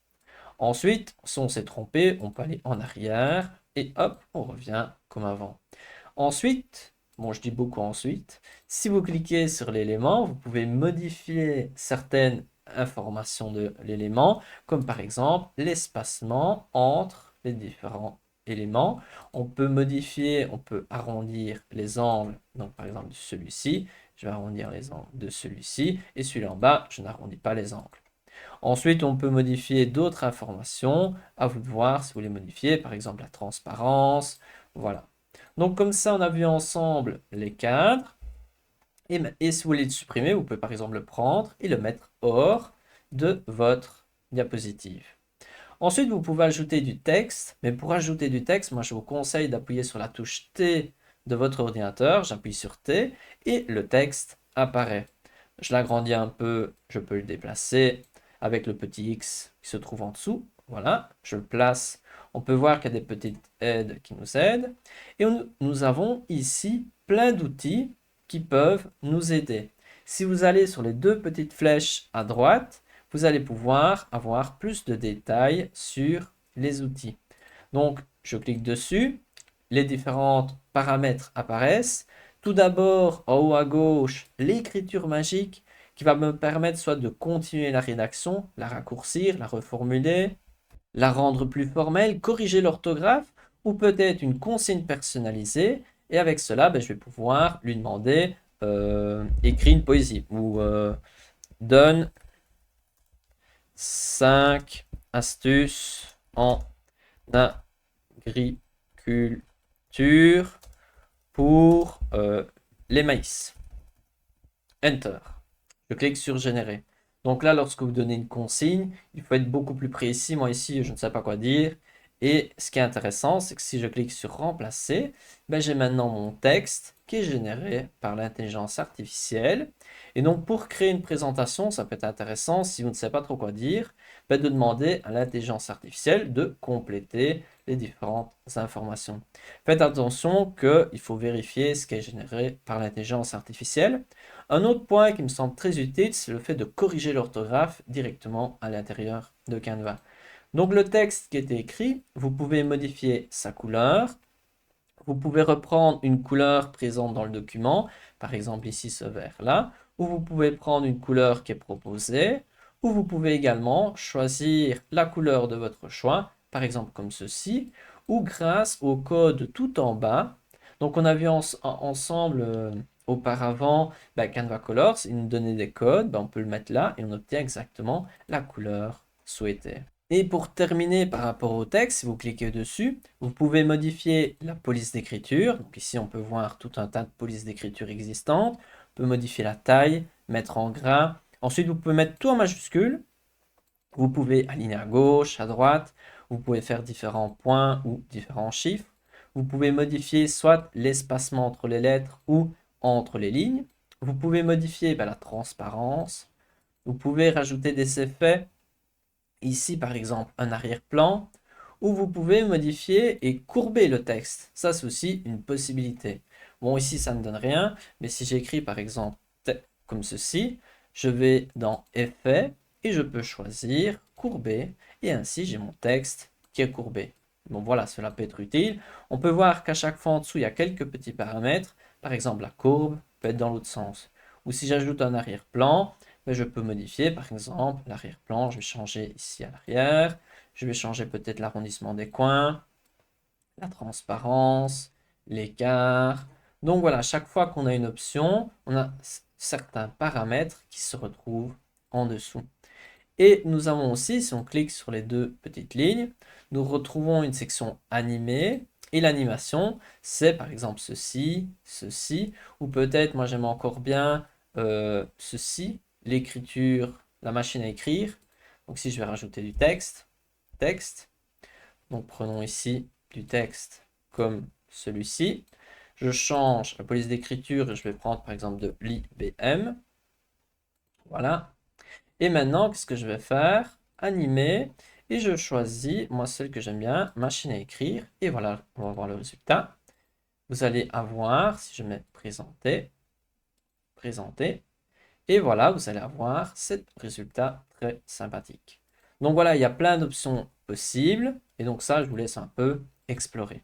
Ensuite, si on s'est trompé, on peut aller en arrière et hop, on revient comme avant. Ensuite, bon, je dis beaucoup ensuite, si vous cliquez sur l'élément, vous pouvez modifier certaines informations de l'élément, comme par exemple l'espacement entre les différents éléments. On peut modifier, on peut arrondir les angles, donc par exemple de celui-ci, je vais arrondir les angles de celui-ci, et celui-là en bas, je n'arrondis pas les angles. Ensuite, on peut modifier d'autres informations, à vous de voir si vous les modifiez, par exemple la transparence, voilà. Donc comme ça, on a vu ensemble les cadres. Et si vous voulez le supprimer, vous pouvez par exemple le prendre et le mettre hors de votre diapositive. Ensuite, vous pouvez ajouter du texte. Mais pour ajouter du texte, moi je vous conseille d'appuyer sur la touche T de votre ordinateur. J'appuie sur T et le texte apparaît. Je l'agrandis un peu, je peux le déplacer avec le petit X qui se trouve en dessous. Voilà, je le place. On peut voir qu'il y a des petites aides qui nous aident. Et nous avons ici plein d'outils qui peuvent nous aider. Si vous allez sur les deux petites flèches à droite, vous allez pouvoir avoir plus de détails sur les outils. Donc, je clique dessus, les différents paramètres apparaissent. Tout d'abord, en haut à gauche, l'écriture magique qui va me permettre soit de continuer la rédaction, la raccourcir, la reformuler, la rendre plus formelle, corriger l'orthographe ou peut-être une consigne personnalisée. Et avec cela, je vais pouvoir lui demander écris une poésie ou donne 5 astuces en agriculture pour les maïs. Enter. Je clique sur générer. Donc là, lorsque vous donnez une consigne, il faut être beaucoup plus précis. Moi ici, je ne sais pas quoi dire. Et ce qui est intéressant, c'est que si je clique sur remplacer, j'ai maintenant mon texte qui est généré par l'intelligence artificielle. Et donc pour créer une présentation, ça peut être intéressant, si vous ne savez pas trop quoi dire, de demander à l'intelligence artificielle de compléter les différentes informations. Faites attention qu'il faut vérifier ce qui est généré par l'intelligence artificielle. Un autre point qui me semble très utile, c'est le fait de corriger l'orthographe directement à l'intérieur de Canva. Donc le texte qui est écrit, vous pouvez modifier sa couleur, vous pouvez reprendre une couleur présente dans le document, par exemple ici ce vert-là, ou vous pouvez prendre une couleur qui est proposée, ou vous pouvez également choisir la couleur de votre choix, par exemple comme ceci, ou grâce au code tout en bas. Donc on a vu ensemble auparavant Canva Colors, il nous donnait des codes, on peut le mettre là et on obtient exactement la couleur souhaitée. Et pour terminer par rapport au texte, si vous cliquez dessus, vous pouvez modifier la police d'écriture. Donc ici, on peut voir tout un tas de polices d'écriture existantes. On peut modifier la taille, mettre en gras. Ensuite, vous pouvez mettre tout en majuscule. Vous pouvez aligner à gauche, à droite. Vous pouvez faire différents points ou différents chiffres. Vous pouvez modifier soit l'espacement entre les lettres ou entre les lignes. Vous pouvez modifier la transparence. Vous pouvez rajouter des effets. Ici, par exemple, un arrière-plan, où vous pouvez modifier et courber le texte. Ça, c'est aussi une possibilité. Bon, ici, ça ne donne rien, mais si j'écris, par exemple, comme ceci, je vais dans Effet et je peux choisir courber, et ainsi, j'ai mon texte qui est courbé. Bon, voilà, cela peut être utile. On peut voir qu'à chaque fois en dessous, il y a quelques petits paramètres. Par exemple, la courbe peut être dans l'autre sens. Ou si j'ajoute un arrière-plan, je peux modifier par exemple l'arrière-plan. Je vais changer ici à l'arrière. Je vais changer peut-être l'arrondissement des coins, la transparence, l'écart. Donc voilà, chaque fois qu'on a une option, on a certains paramètres qui se retrouvent en dessous. Et nous avons aussi, si on clique sur les deux petites lignes, nous retrouvons une section animée. Et l'animation, c'est par exemple ceci, ceci, ou peut-être, moi j'aime encore bien ceci, l'écriture, la machine à écrire. Donc si je vais rajouter du texte, texte, donc prenons ici du texte comme celui-ci. Je change la police d'écriture et je vais prendre par exemple de l'IBM. Voilà. Et maintenant, qu'est-ce que je vais faire? Animer. Et je choisis, moi, celle que j'aime bien, machine à écrire. Et voilà, on va voir le résultat. Vous allez avoir, si je mets présenter, présenter. Et voilà, vous allez avoir ce résultat très sympathique. Donc voilà, il y a plein d'options possibles. Et donc ça, je vous laisse un peu explorer.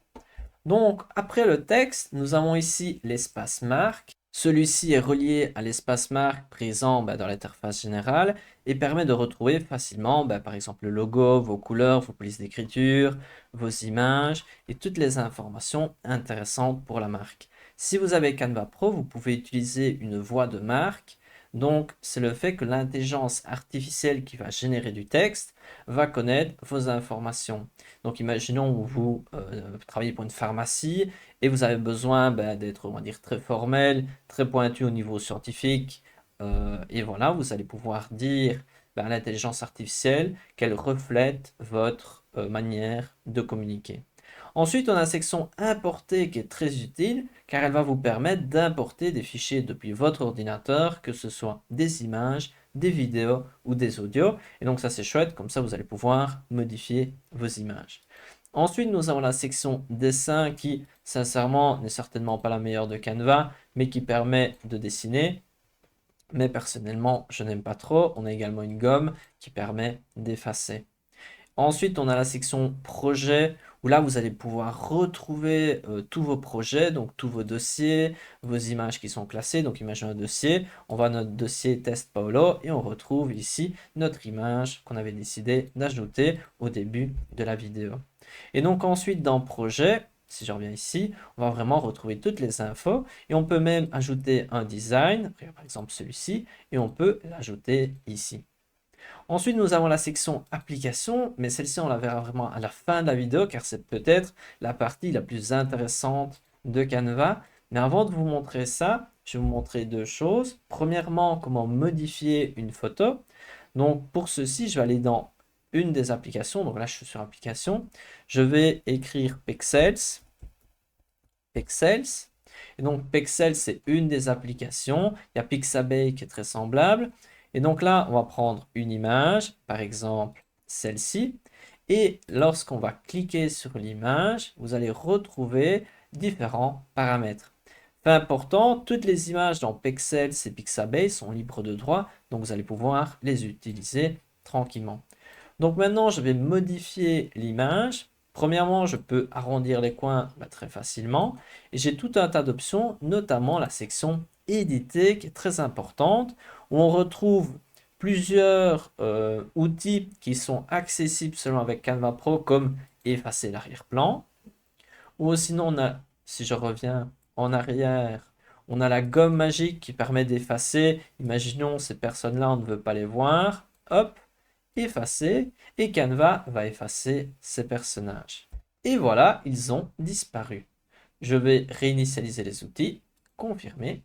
Donc, après le texte, nous avons ici l'espace marque. Celui-ci est relié à l'espace marque présent dans l'interface générale et permet de retrouver facilement, par exemple, le logo, vos couleurs, vos polices d'écriture, vos images et toutes les informations intéressantes pour la marque. Si vous avez Canva Pro, vous pouvez utiliser une voix de marque. Donc, c'est le fait que l'intelligence artificielle qui va générer du texte va connaître vos informations. Donc, imaginons vous travaillez pour une pharmacie et vous avez besoin d'être, on va dire, très formel, très pointu au niveau scientifique. Et voilà, vous allez pouvoir dire à l'intelligence artificielle qu'elle reflète votre manière de communiquer. Ensuite, on a la section importer qui est très utile car elle va vous permettre d'importer des fichiers depuis votre ordinateur, que ce soit des images, des vidéos ou des audios. Et donc ça c'est chouette, comme ça vous allez pouvoir modifier vos images. Ensuite, nous avons la section dessin qui, sincèrement, n'est certainement pas la meilleure de Canva, mais qui permet de dessiner. Mais personnellement, je n'aime pas trop. On a également une gomme qui permet d'effacer. Ensuite, on a la section projet où là, vous allez pouvoir retrouver tous vos projets, donc tous vos dossiers, vos images qui sont classées. Donc, imaginons un dossier, on va à notre dossier test Paolo et on retrouve ici notre image qu'on avait décidé d'ajouter au début de la vidéo. Et donc ensuite, dans projet, si je reviens ici, on va vraiment retrouver toutes les infos et on peut même ajouter un design, par exemple celui-ci, et on peut l'ajouter ici. Ensuite, nous avons la section application, mais celle-ci, on la verra vraiment à la fin de la vidéo, car c'est peut-être la partie la plus intéressante de Canva. Mais avant de vous montrer ça, je vais vous montrer deux choses. Premièrement, comment modifier une photo. Donc, pour ceci, je vais aller dans une des applications. Donc là, je suis sur application. Je vais écrire Pexels. Pexels. Et donc, Pexels, c'est une des applications. Il y a Pixabay qui est très semblable. Et donc là, on va prendre une image, par exemple celle-ci. Et lorsqu'on va cliquer sur l'image, vous allez retrouver différents paramètres. Fait important, toutes les images dans Pexels et Pixabay sont libres de droit, donc vous allez pouvoir les utiliser tranquillement. Donc maintenant, je vais modifier l'image. Premièrement, je peux arrondir les coins très facilement. Et j'ai tout un tas d'options, notamment la section éditer qui est très importante, où on retrouve plusieurs outils qui sont accessibles seulement avec Canva Pro, comme effacer l'arrière-plan. Ou sinon, on a, si je reviens en arrière, on a la gomme magique qui permet d'effacer. Imaginons ces personnes-là, on ne veut pas les voir. Hop, effacer. Et Canva va effacer ces personnages. Et voilà, ils ont disparu. Je vais réinitialiser les outils. Confirmer.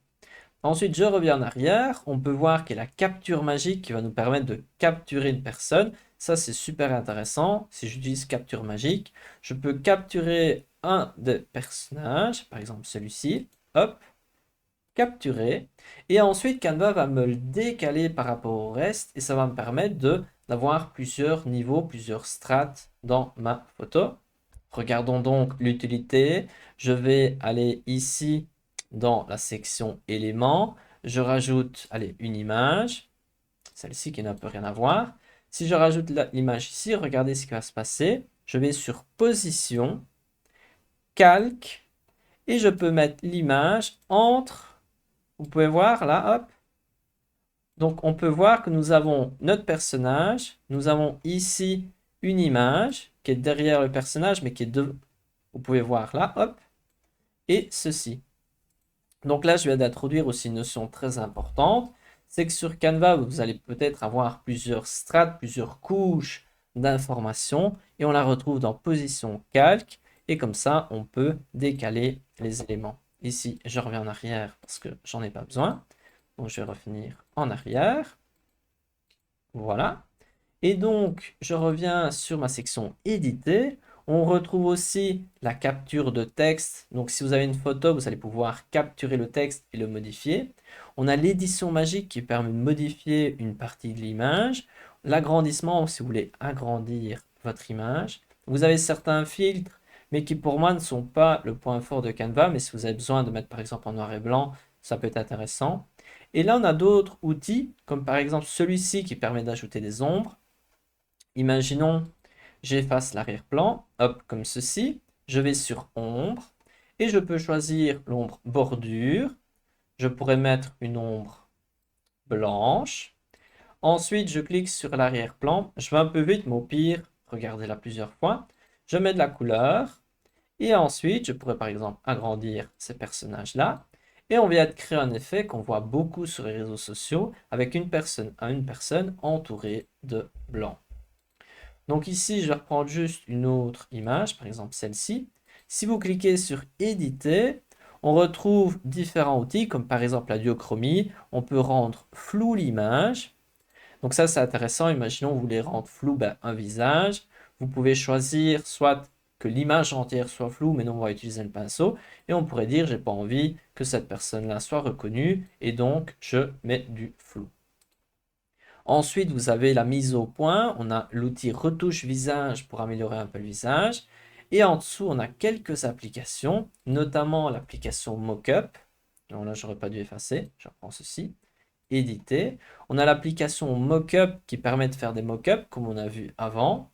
Ensuite, je reviens en arrière. On peut voir qu'il y a la capture magique qui va nous permettre de capturer une personne. Ça, c'est super intéressant. Si j'utilise capture magique, je peux capturer un des personnages, par exemple celui-ci. Hop, capturer. Et ensuite, Canva va me le décaler par rapport au reste et ça va me permettre d'avoir plusieurs niveaux, plusieurs strates dans ma photo. Regardons donc l'utilité. Je vais aller ici dans la section éléments. Je rajoute, allez, une image. Celle-ci qui n'a peu rien à voir. Si je rajoute l'image ici, regardez ce qui va se passer. Je vais sur position, calque, et je peux mettre l'image entre, vous pouvez voir là, hop. Donc on peut voir que nous avons notre personnage, nous avons ici une image qui est derrière le personnage, mais qui est vous pouvez voir là, hop, et ceci. Donc là, je viens d'introduire aussi une notion très importante, c'est que sur Canva, vous allez peut-être avoir plusieurs strates, plusieurs couches d'informations, et on la retrouve dans position calque, et comme ça, on peut décaler les éléments. Ici, je reviens en arrière parce que j'en ai pas besoin. Donc, je vais revenir en arrière. Voilà. Et donc, je reviens sur ma section éditer. On retrouve aussi la capture de texte. Donc, si vous avez une photo, vous allez pouvoir capturer le texte et le modifier. On a l'édition magique qui permet de modifier une partie de l'image. L'agrandissement, si vous voulez agrandir votre image. Vous avez certains filtres, mais qui pour moi ne sont pas le point fort de Canva. Mais si vous avez besoin de mettre par exemple en noir et blanc, ça peut être intéressant. Et là, on a d'autres outils, comme par exemple celui-ci qui permet d'ajouter des ombres. Imaginons, j'efface l'arrière-plan, hop, comme ceci. Je vais sur ombre et je peux choisir l'ombre bordure. Je pourrais mettre une ombre blanche. Ensuite, je clique sur l'arrière-plan. Je vais un peu vite, mais au pire, regardez-la plusieurs fois. Je mets de la couleur. Et ensuite, je pourrais par exemple agrandir ces personnages-là. Et on vient de créer un effet qu'on voit beaucoup sur les réseaux sociaux avec une personne entourée de blanc. Donc ici, je vais reprendre juste une autre image, par exemple celle-ci. Si vous cliquez sur éditer, on retrouve différents outils, comme par exemple la duochromie. On peut rendre floue l'image. Donc ça, c'est intéressant. Imaginons vous voulez rendre flou un visage. Vous pouvez choisir soit que l'image entière soit floue, mais non, on va utiliser le pinceau. Et on pourrait dire, j'ai pas envie que cette personne-là soit reconnue, et donc je mets du flou. Ensuite, vous avez la mise au point. On a l'outil retouche visage pour améliorer un peu le visage. Et en dessous, on a quelques applications, notamment l'application Mockup. Donc là, j'aurais pas dû effacer. Je reprends ceci. Éditer. On a l'application Mockup qui permet de faire des mockups, comme on a vu avant.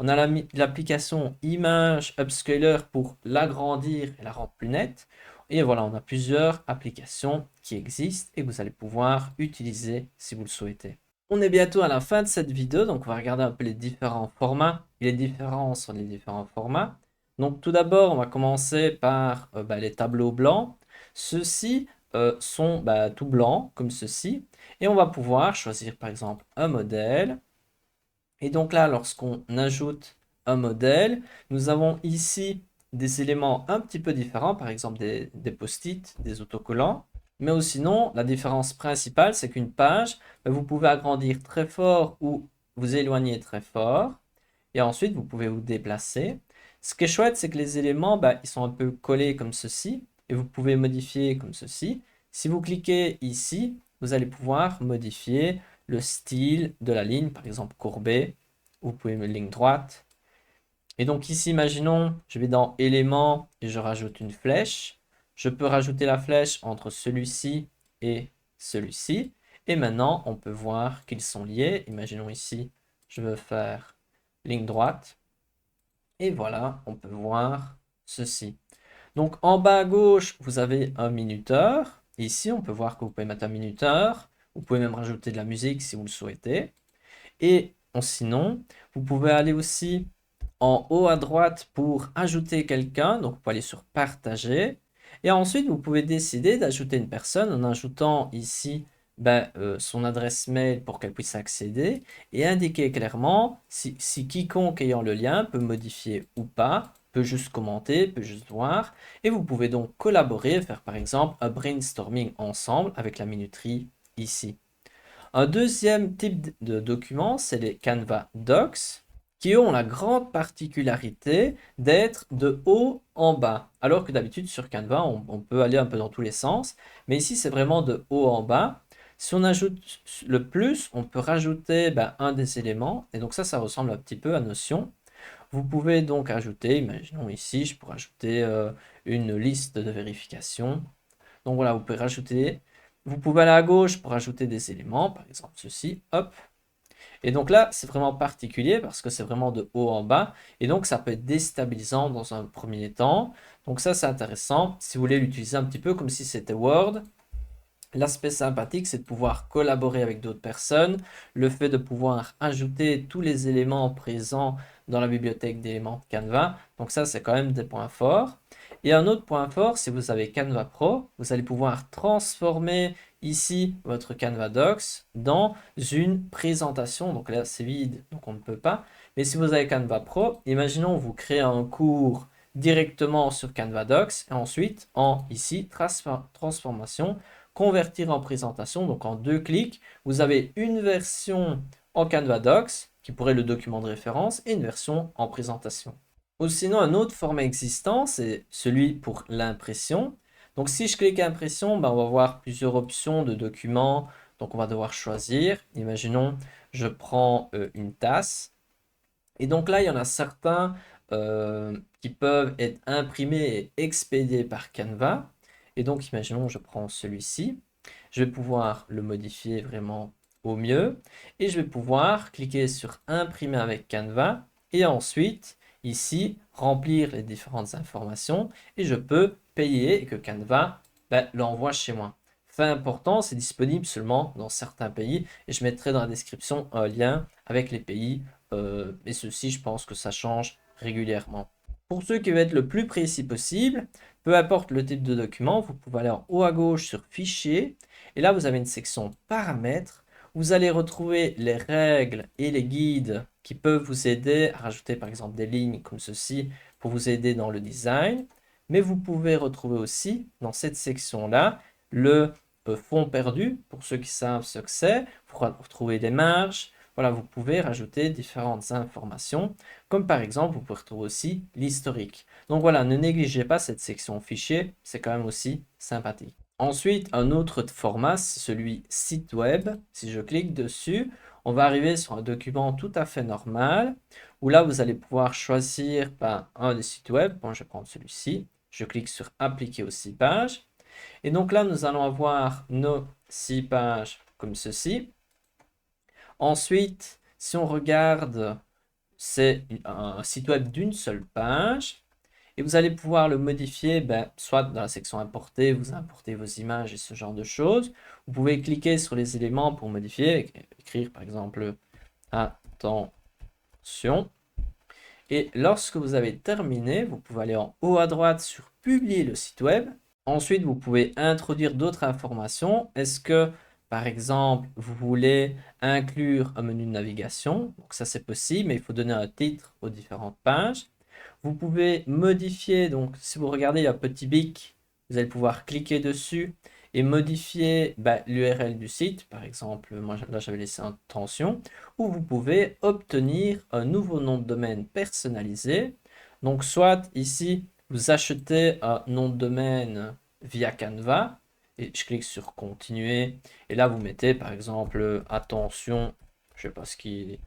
On a l'application Image Upscaler pour l'agrandir et la rendre plus nette. Et voilà, on a plusieurs applications qui existent et que vous allez pouvoir utiliser si vous le souhaitez. On est bientôt à la fin de cette vidéo, donc on va regarder un peu les différents formats et les différences sur les différents formats. Donc tout d'abord, on va commencer par les tableaux blancs. Ceux-ci sont tout blancs, comme ceci. Et on va pouvoir choisir par exemple un modèle. Et donc là, lorsqu'on ajoute un modèle, nous avons ici des éléments un petit peu différents, par exemple des post-it, des autocollants. Mais sinon, la différence principale, c'est qu'une page, vous pouvez agrandir très fort ou vous éloigner très fort. Et ensuite, vous pouvez vous déplacer. Ce qui est chouette, c'est que les éléments, ils sont un peu collés comme ceci. Et vous pouvez modifier comme ceci. Si vous cliquez ici, vous allez pouvoir modifier le style de la ligne, par exemple courbée. Vous pouvez mettre ligne droite. Et donc ici, imaginons, je vais dans éléments et je rajoute une flèche. Je peux rajouter la flèche entre celui-ci et celui-ci. Et maintenant, on peut voir qu'ils sont liés. Imaginons ici, je veux faire ligne droite. Et voilà, on peut voir ceci. Donc en bas à gauche, vous avez un minuteur. Ici, on peut voir que vous pouvez mettre un minuteur. Vous pouvez même rajouter de la musique si vous le souhaitez. Et sinon, vous pouvez aller aussi en haut à droite pour ajouter quelqu'un. Donc, vous pouvez aller sur partager. Et ensuite, vous pouvez décider d'ajouter une personne en ajoutant ici son adresse mail pour qu'elle puisse accéder et indiquer clairement si quiconque ayant le lien peut modifier ou pas, peut juste commenter, peut juste voir. Et vous pouvez donc collaborer, faire par exemple un brainstorming ensemble avec la minuterie ici. Un deuxième type de document, c'est les Canva Docs, qui ont la grande particularité d'être de haut en bas. Alors que d'habitude sur Canva, on peut aller un peu dans tous les sens, mais ici c'est vraiment de haut en bas. Si on ajoute le plus, on peut rajouter un des éléments, et donc ça ressemble un petit peu à Notion. Vous pouvez donc ajouter, imaginons ici, je pourrais ajouter une liste de vérification. Donc voilà, vous pouvez rajouter. Vous pouvez aller à gauche pour ajouter des éléments, par exemple ceci, hop. Et donc là, c'est vraiment particulier parce que c'est vraiment de haut en bas. Et donc, ça peut être déstabilisant dans un premier temps. Donc ça, c'est intéressant. Si vous voulez l'utiliser un petit peu comme si c'était Word, l'aspect sympathique, c'est de pouvoir collaborer avec d'autres personnes. Le fait de pouvoir ajouter tous les éléments présents dans la bibliothèque d'éléments de Canva. Donc ça, c'est quand même des points forts. Et un autre point fort, si vous avez Canva Pro, vous allez pouvoir transformer ici votre Canva Docs dans une présentation. Donc là, c'est vide, donc on ne peut pas. Mais si vous avez Canva Pro, imaginons vous créez un cours directement sur Canva Docs et ensuite en ici transformation, convertir en présentation. Donc en 2 clics, vous avez une version en Canva Docs qui pourrait le document de référence et une version en présentation. Ou sinon, un autre format existant, c'est celui pour l'impression. Donc, si je clique impression, ben, on va voir plusieurs options de documents. Donc, on va devoir choisir. Imaginons, je prends une tasse. Et donc là, il y en a certains qui peuvent être imprimés et expédiés par Canva. Et donc, imaginons, je prends celui-ci. Je vais pouvoir le modifier vraiment au mieux. Et je vais pouvoir cliquer sur imprimer avec Canva. Et ensuite, ici, remplir les différentes informations. Et je peux payer et que Canva l'envoie chez moi. Fait important, c'est disponible seulement dans certains pays. Et je mettrai dans la description un lien avec les pays. Et ceci, je pense que ça change régulièrement. Pour ceux qui veulent être le plus précis possible, peu importe le type de document, vous pouvez aller en haut à gauche sur Fichier. Et là, vous avez une section Paramètres. Vous allez retrouver les règles et les guides qui peuvent vous aider à rajouter par exemple des lignes comme ceci pour vous aider dans le design. Mais vous pouvez retrouver aussi dans cette section-là le fond perdu, pour ceux qui savent ce que c'est, pour retrouver des marges. Voilà, vous pouvez rajouter différentes informations, comme par exemple, vous pouvez retrouver aussi l'historique. Donc voilà, ne négligez pas cette section fichier, c'est quand même aussi sympathique. Ensuite, un autre format, c'est celui site web. Si je clique dessus, on va arriver sur un document tout à fait normal, où là, vous allez pouvoir choisir un des sites web. Bon, je vais prendre celui-ci. Je clique sur appliquer aux 6 pages. Et donc là, nous allons avoir nos 6 pages comme ceci. Ensuite, si on regarde, c'est un site web d'une seule page. Et vous allez pouvoir le modifier, soit dans la section importer, vous importez vos images et ce genre de choses. Vous pouvez cliquer sur les éléments pour modifier, écrire par exemple attention. Et lorsque vous avez terminé, vous pouvez aller en haut à droite sur publier le site web. Ensuite, vous pouvez introduire d'autres informations. Est-ce que, par exemple, vous voulez inclure un menu de navigation? Donc ça, c'est possible, mais il faut donner un titre aux différentes pages. Vous pouvez modifier, donc si vous regardez, il y a un petit bic, vous allez pouvoir cliquer dessus et modifier l'URL du site. Par exemple, moi là, j'avais laissé intention. Ou vous pouvez obtenir un nouveau nom de domaine personnalisé. Donc, soit ici, vous achetez un nom de domaine via Canva et je clique sur continuer et là vous mettez par exemple attention, je sais pas ce qui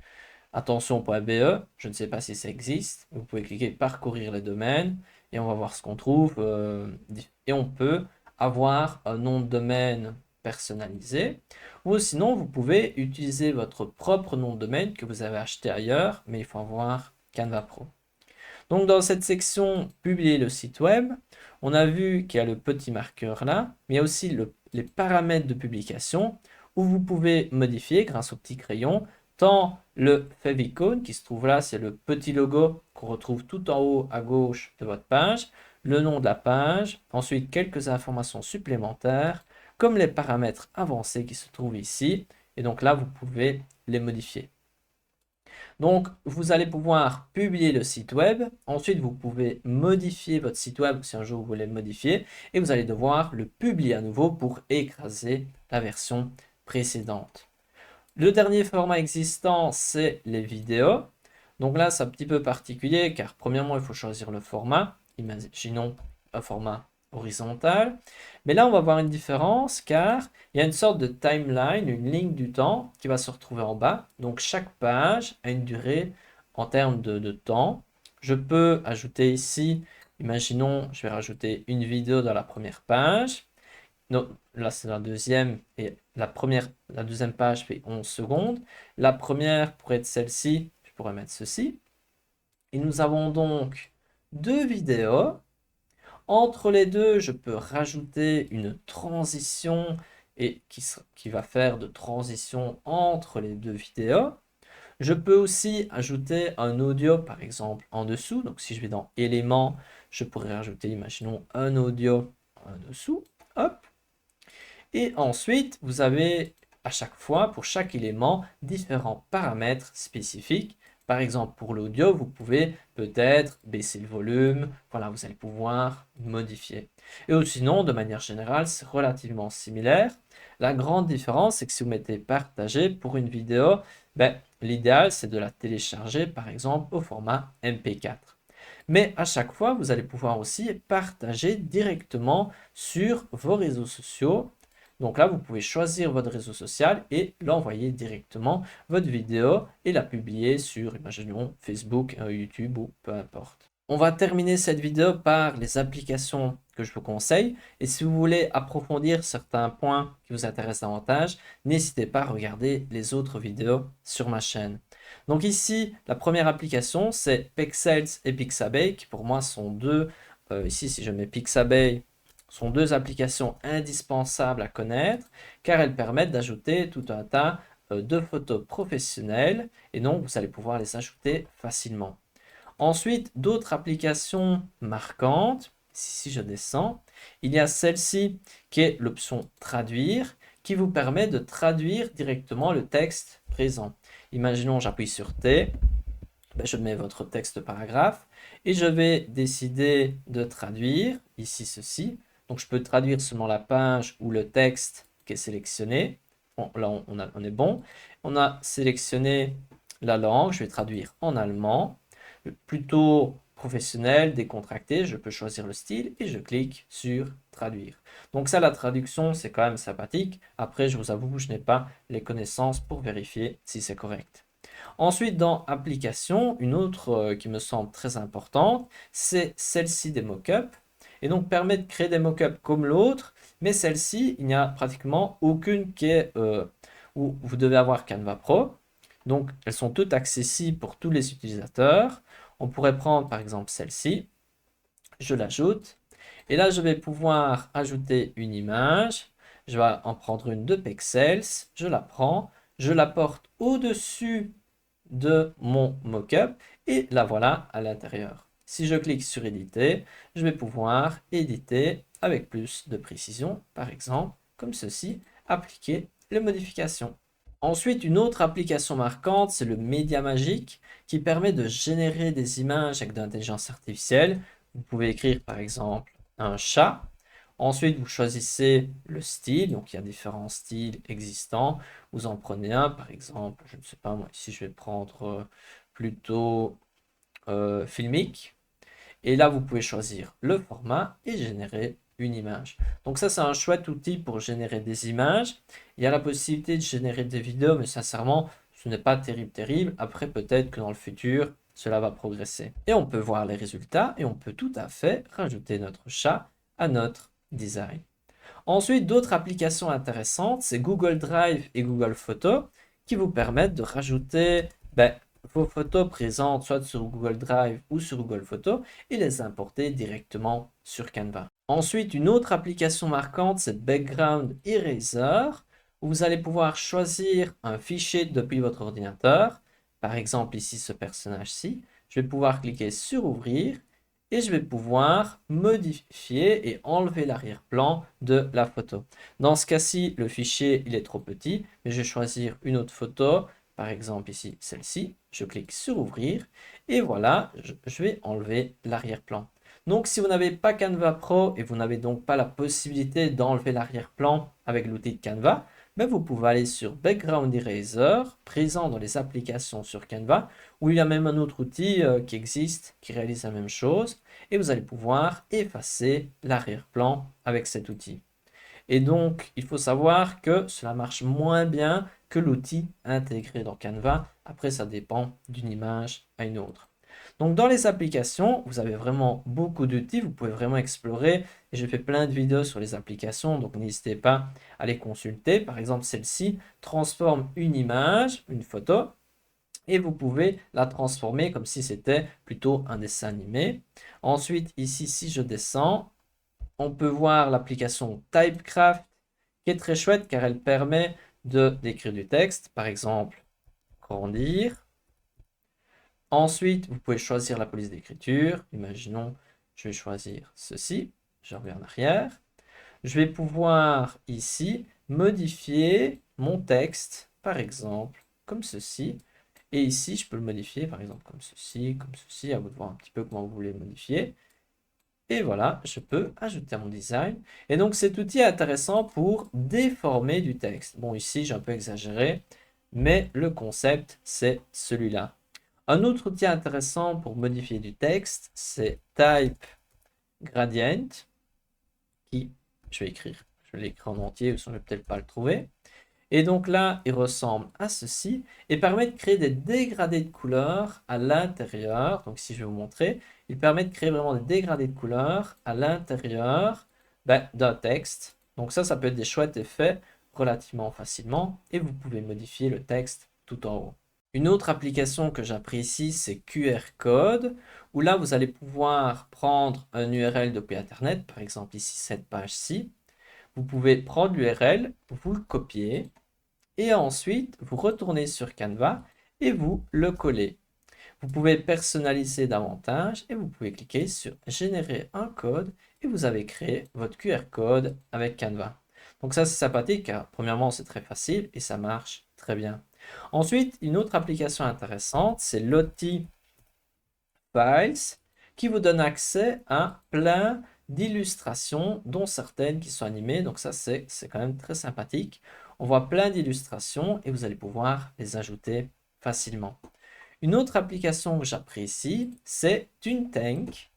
attention.be, je ne sais pas si ça existe. Vous pouvez cliquer parcourir les domaines et on va voir ce qu'on trouve et on peut avoir un nom de domaine personnalisé ou sinon vous pouvez utiliser votre propre nom de domaine que vous avez acheté ailleurs mais il faut avoir Canva Pro. Donc dans cette section publier le site web, on a vu qu'il y a le petit marqueur là, mais il y a aussi les paramètres de publication où vous pouvez modifier grâce au petit crayon tant le favicon qui se trouve là, c'est le petit logo qu'on retrouve tout en haut à gauche de votre page, le nom de la page, ensuite quelques informations supplémentaires comme les paramètres avancés qui se trouvent ici et donc là vous pouvez les modifier. Donc, vous allez pouvoir publier le site web. Ensuite, vous pouvez modifier votre site web si un jour vous voulez le modifier. Et vous allez devoir le publier à nouveau pour écraser la version précédente. Le dernier format existant, c'est les vidéos. Donc là, c'est un petit peu particulier car premièrement, il faut choisir le format. Imaginons un format horizontal. Mais là, on va voir une différence car il y a une sorte de timeline, une ligne du temps qui va se retrouver en bas. Donc chaque page a une durée en termes de temps. Je peux ajouter ici, imaginons, je vais rajouter une vidéo dans la première page. Non, là c'est la deuxième et la deuxième page fait 11 secondes. La première pourrait être celle-ci, je pourrais mettre ceci. Et nous avons donc deux vidéos. Entre les deux, je peux rajouter une transition et qui va faire de transition entre les deux vidéos. Je peux aussi ajouter un audio par exemple en dessous. Donc si je vais dans éléments, Je pourrais rajouter, imaginons, un audio en dessous. Hop. Et ensuite, vous avez à chaque fois, pour chaque élément, différents paramètres spécifiques. Par exemple, pour l'audio, vous pouvez peut-être baisser le volume. Voilà, vous allez pouvoir modifier. Et sinon, de manière générale, c'est relativement similaire. La grande différence, c'est que si vous mettez partager pour une vidéo, l'idéal, c'est de la télécharger, par exemple, au format MP4. Mais à chaque fois, vous allez pouvoir aussi partager directement sur vos réseaux sociaux. Donc là, vous pouvez choisir votre réseau social et l'envoyer directement, votre vidéo, et la publier sur, imaginons, Facebook, YouTube ou peu importe. On va terminer cette vidéo par les applications que je vous conseille. Et si vous voulez approfondir certains points qui vous intéressent davantage, n'hésitez pas à regarder les autres vidéos sur ma chaîne. Donc ici, la première application, c'est Pexels et Pixabay, qui pour moi sont deux, ici si je mets Pixabay, sont deux applications indispensables à connaître, car elles permettent d'ajouter tout un tas de photos professionnelles, et donc vous allez pouvoir les ajouter facilement. Ensuite, d'autres applications marquantes, si je descends, il y a celle-ci qui est l'option traduire, qui vous permet de traduire directement le texte présent. Imaginons, j'appuie sur T, je mets votre texte paragraphe et je vais décider de traduire ici ceci. Donc je peux traduire seulement la page ou le texte qui est sélectionné. Bon, là on est bon. On a sélectionné la langue, je vais traduire en allemand. Plutôt professionnel, décontracté, je peux choisir le style et je clique sur traduire. Donc ça, la traduction, c'est quand même sympathique. Après, je vous avoue, je n'ai pas les connaissances pour vérifier si c'est correct. Ensuite, dans application, une autre qui me semble très importante, c'est celle-ci des mock-ups. Et donc permet de créer des mock-ups comme l'autre, mais celle-ci, il n'y a pratiquement aucune qui est où vous devez avoir Canva Pro. Donc elles sont toutes accessibles pour tous les utilisateurs. On pourrait prendre par exemple celle-ci, je l'ajoute, et là je vais pouvoir ajouter une image. Je vais en prendre une de Pexels, je la prends, je la porte au-dessus de mon mockup et la voilà à l'intérieur. Si je clique sur éditer, je vais pouvoir éditer avec plus de précision, par exemple, comme ceci, appliquer les modifications. Ensuite, une autre application marquante, c'est le Média Magique qui permet de générer des images avec de l'intelligence artificielle. Vous pouvez écrire par exemple un chat. Ensuite, vous choisissez le style. Donc, il y a différents styles existants. Vous en prenez un, par exemple, je ne sais pas, moi ici je vais prendre plutôt filmique. Et là, vous pouvez choisir le format et générer une image. Donc ça, c'est un chouette outil pour générer des images. Il y a la possibilité de générer des vidéos, mais sincèrement, ce n'est pas terrible. Après, peut-être que dans le futur, cela va progresser. Et on peut voir les résultats et on peut tout à fait rajouter notre chat à notre design. Ensuite, d'autres applications intéressantes, c'est Google Drive et Google Photos qui vous permettent de rajouter vos photos présentes soit sur Google Drive ou sur Google Photos et les importer directement sur Canva. Ensuite, une autre application marquante, c'est Background Eraser, où vous allez pouvoir choisir un fichier depuis votre ordinateur. Par exemple, ici, ce personnage-ci. Je vais pouvoir cliquer sur Ouvrir et je vais pouvoir modifier et enlever l'arrière-plan de la photo. Dans ce cas-ci, le fichier il est trop petit, mais je vais choisir une autre photo, par exemple ici celle-ci. Je clique sur Ouvrir et voilà, je vais enlever l'arrière-plan. Donc si vous n'avez pas Canva Pro et vous n'avez donc pas la possibilité d'enlever l'arrière-plan avec l'outil de Canva, vous pouvez aller sur Background Eraser, présent dans les applications sur Canva, où il y a même un autre outil qui existe, qui réalise la même chose, et vous allez pouvoir effacer l'arrière-plan avec cet outil. Et donc, il faut savoir que cela marche moins bien que l'outil intégré dans Canva. Après, ça dépend d'une image à une autre. Donc, dans les applications, vous avez vraiment beaucoup d'outils. Vous pouvez vraiment explorer. Et j'ai fait plein de vidéos sur les applications. Donc, n'hésitez pas à les consulter. Par exemple, celle-ci transforme une image, une photo. Et vous pouvez la transformer comme si c'était plutôt un dessin animé. Ensuite, ici, si je descends, on peut voir l'application Typecraft qui est très chouette car elle permet d'écrire du texte, par exemple grandir. Ensuite, vous pouvez choisir la police d'écriture. Imaginons Je vais choisir ceci. Je reviens en arrière. Je vais pouvoir ici modifier mon texte, par exemple, comme ceci. Et ici, je peux le modifier, par exemple, comme ceci, à vous de voir un petit peu comment vous voulez le modifier. Et voilà, je peux ajouter à mon design. Et donc, cet outil est intéressant pour déformer du texte. Bon, ici, j'ai un peu exagéré, mais le concept, c'est celui-là. Un autre outil intéressant pour modifier du texte, c'est Type Gradient, qui, je vais écrire, je vais l'écrire en entier, sinon je ne vais peut-être pas le trouver. Et donc là, il ressemble à ceci et permet de créer des dégradés de couleurs à l'intérieur. Donc si je vais vous montrer, il permet de créer vraiment des dégradés de couleurs à l'intérieur d'un texte. Donc ça peut être des chouettes effets relativement facilement et vous pouvez modifier le texte tout en haut. Une autre application que j'apprécie, c'est QR Code, où là, vous allez pouvoir prendre un URL depuis Internet, par exemple ici, cette page-ci. Vous pouvez prendre l'URL, vous le copier, et ensuite, vous retournez sur Canva et vous le collez. Vous pouvez personnaliser davantage et vous pouvez cliquer sur Générer un code et vous avez créé votre QR code avec Canva. Donc ça, c'est sympathique car premièrement, c'est très facile et ça marche très bien. Ensuite, une autre application intéressante, c'est Lottie Files qui vous donne accès à plein d'illustrations, dont certaines qui sont animées. Donc ça, c'est quand même très sympathique. On voit plein d'illustrations et vous allez pouvoir les ajouter facilement. Une autre application que j'apprécie, c'est TuneTank.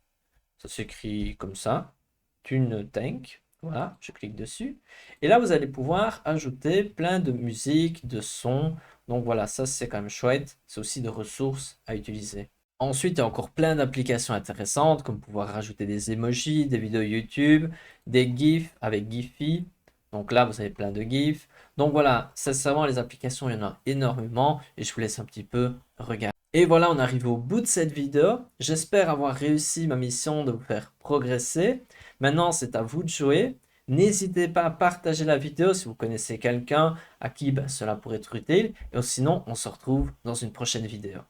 Ça s'écrit comme ça, TuneTank. Voilà, je clique dessus. Et là, vous allez pouvoir ajouter plein de musique, de sons. Donc voilà, ça c'est quand même chouette. C'est aussi de ressources à utiliser. Ensuite, il y a encore plein d'applications intéressantes, comme pouvoir rajouter des emojis, des vidéos YouTube, des GIFs avec Giphy. Donc là, vous avez plein de GIFs. Donc voilà, sincèrement, les applications, il y en a énormément et je vous laisse un petit peu regarder. Et voilà, on arrive au bout de cette vidéo. J'espère avoir réussi ma mission de vous faire progresser. Maintenant, c'est à vous de jouer. N'hésitez pas à partager la vidéo si vous connaissez quelqu'un à qui cela pourrait être utile. Et sinon, on se retrouve dans une prochaine vidéo.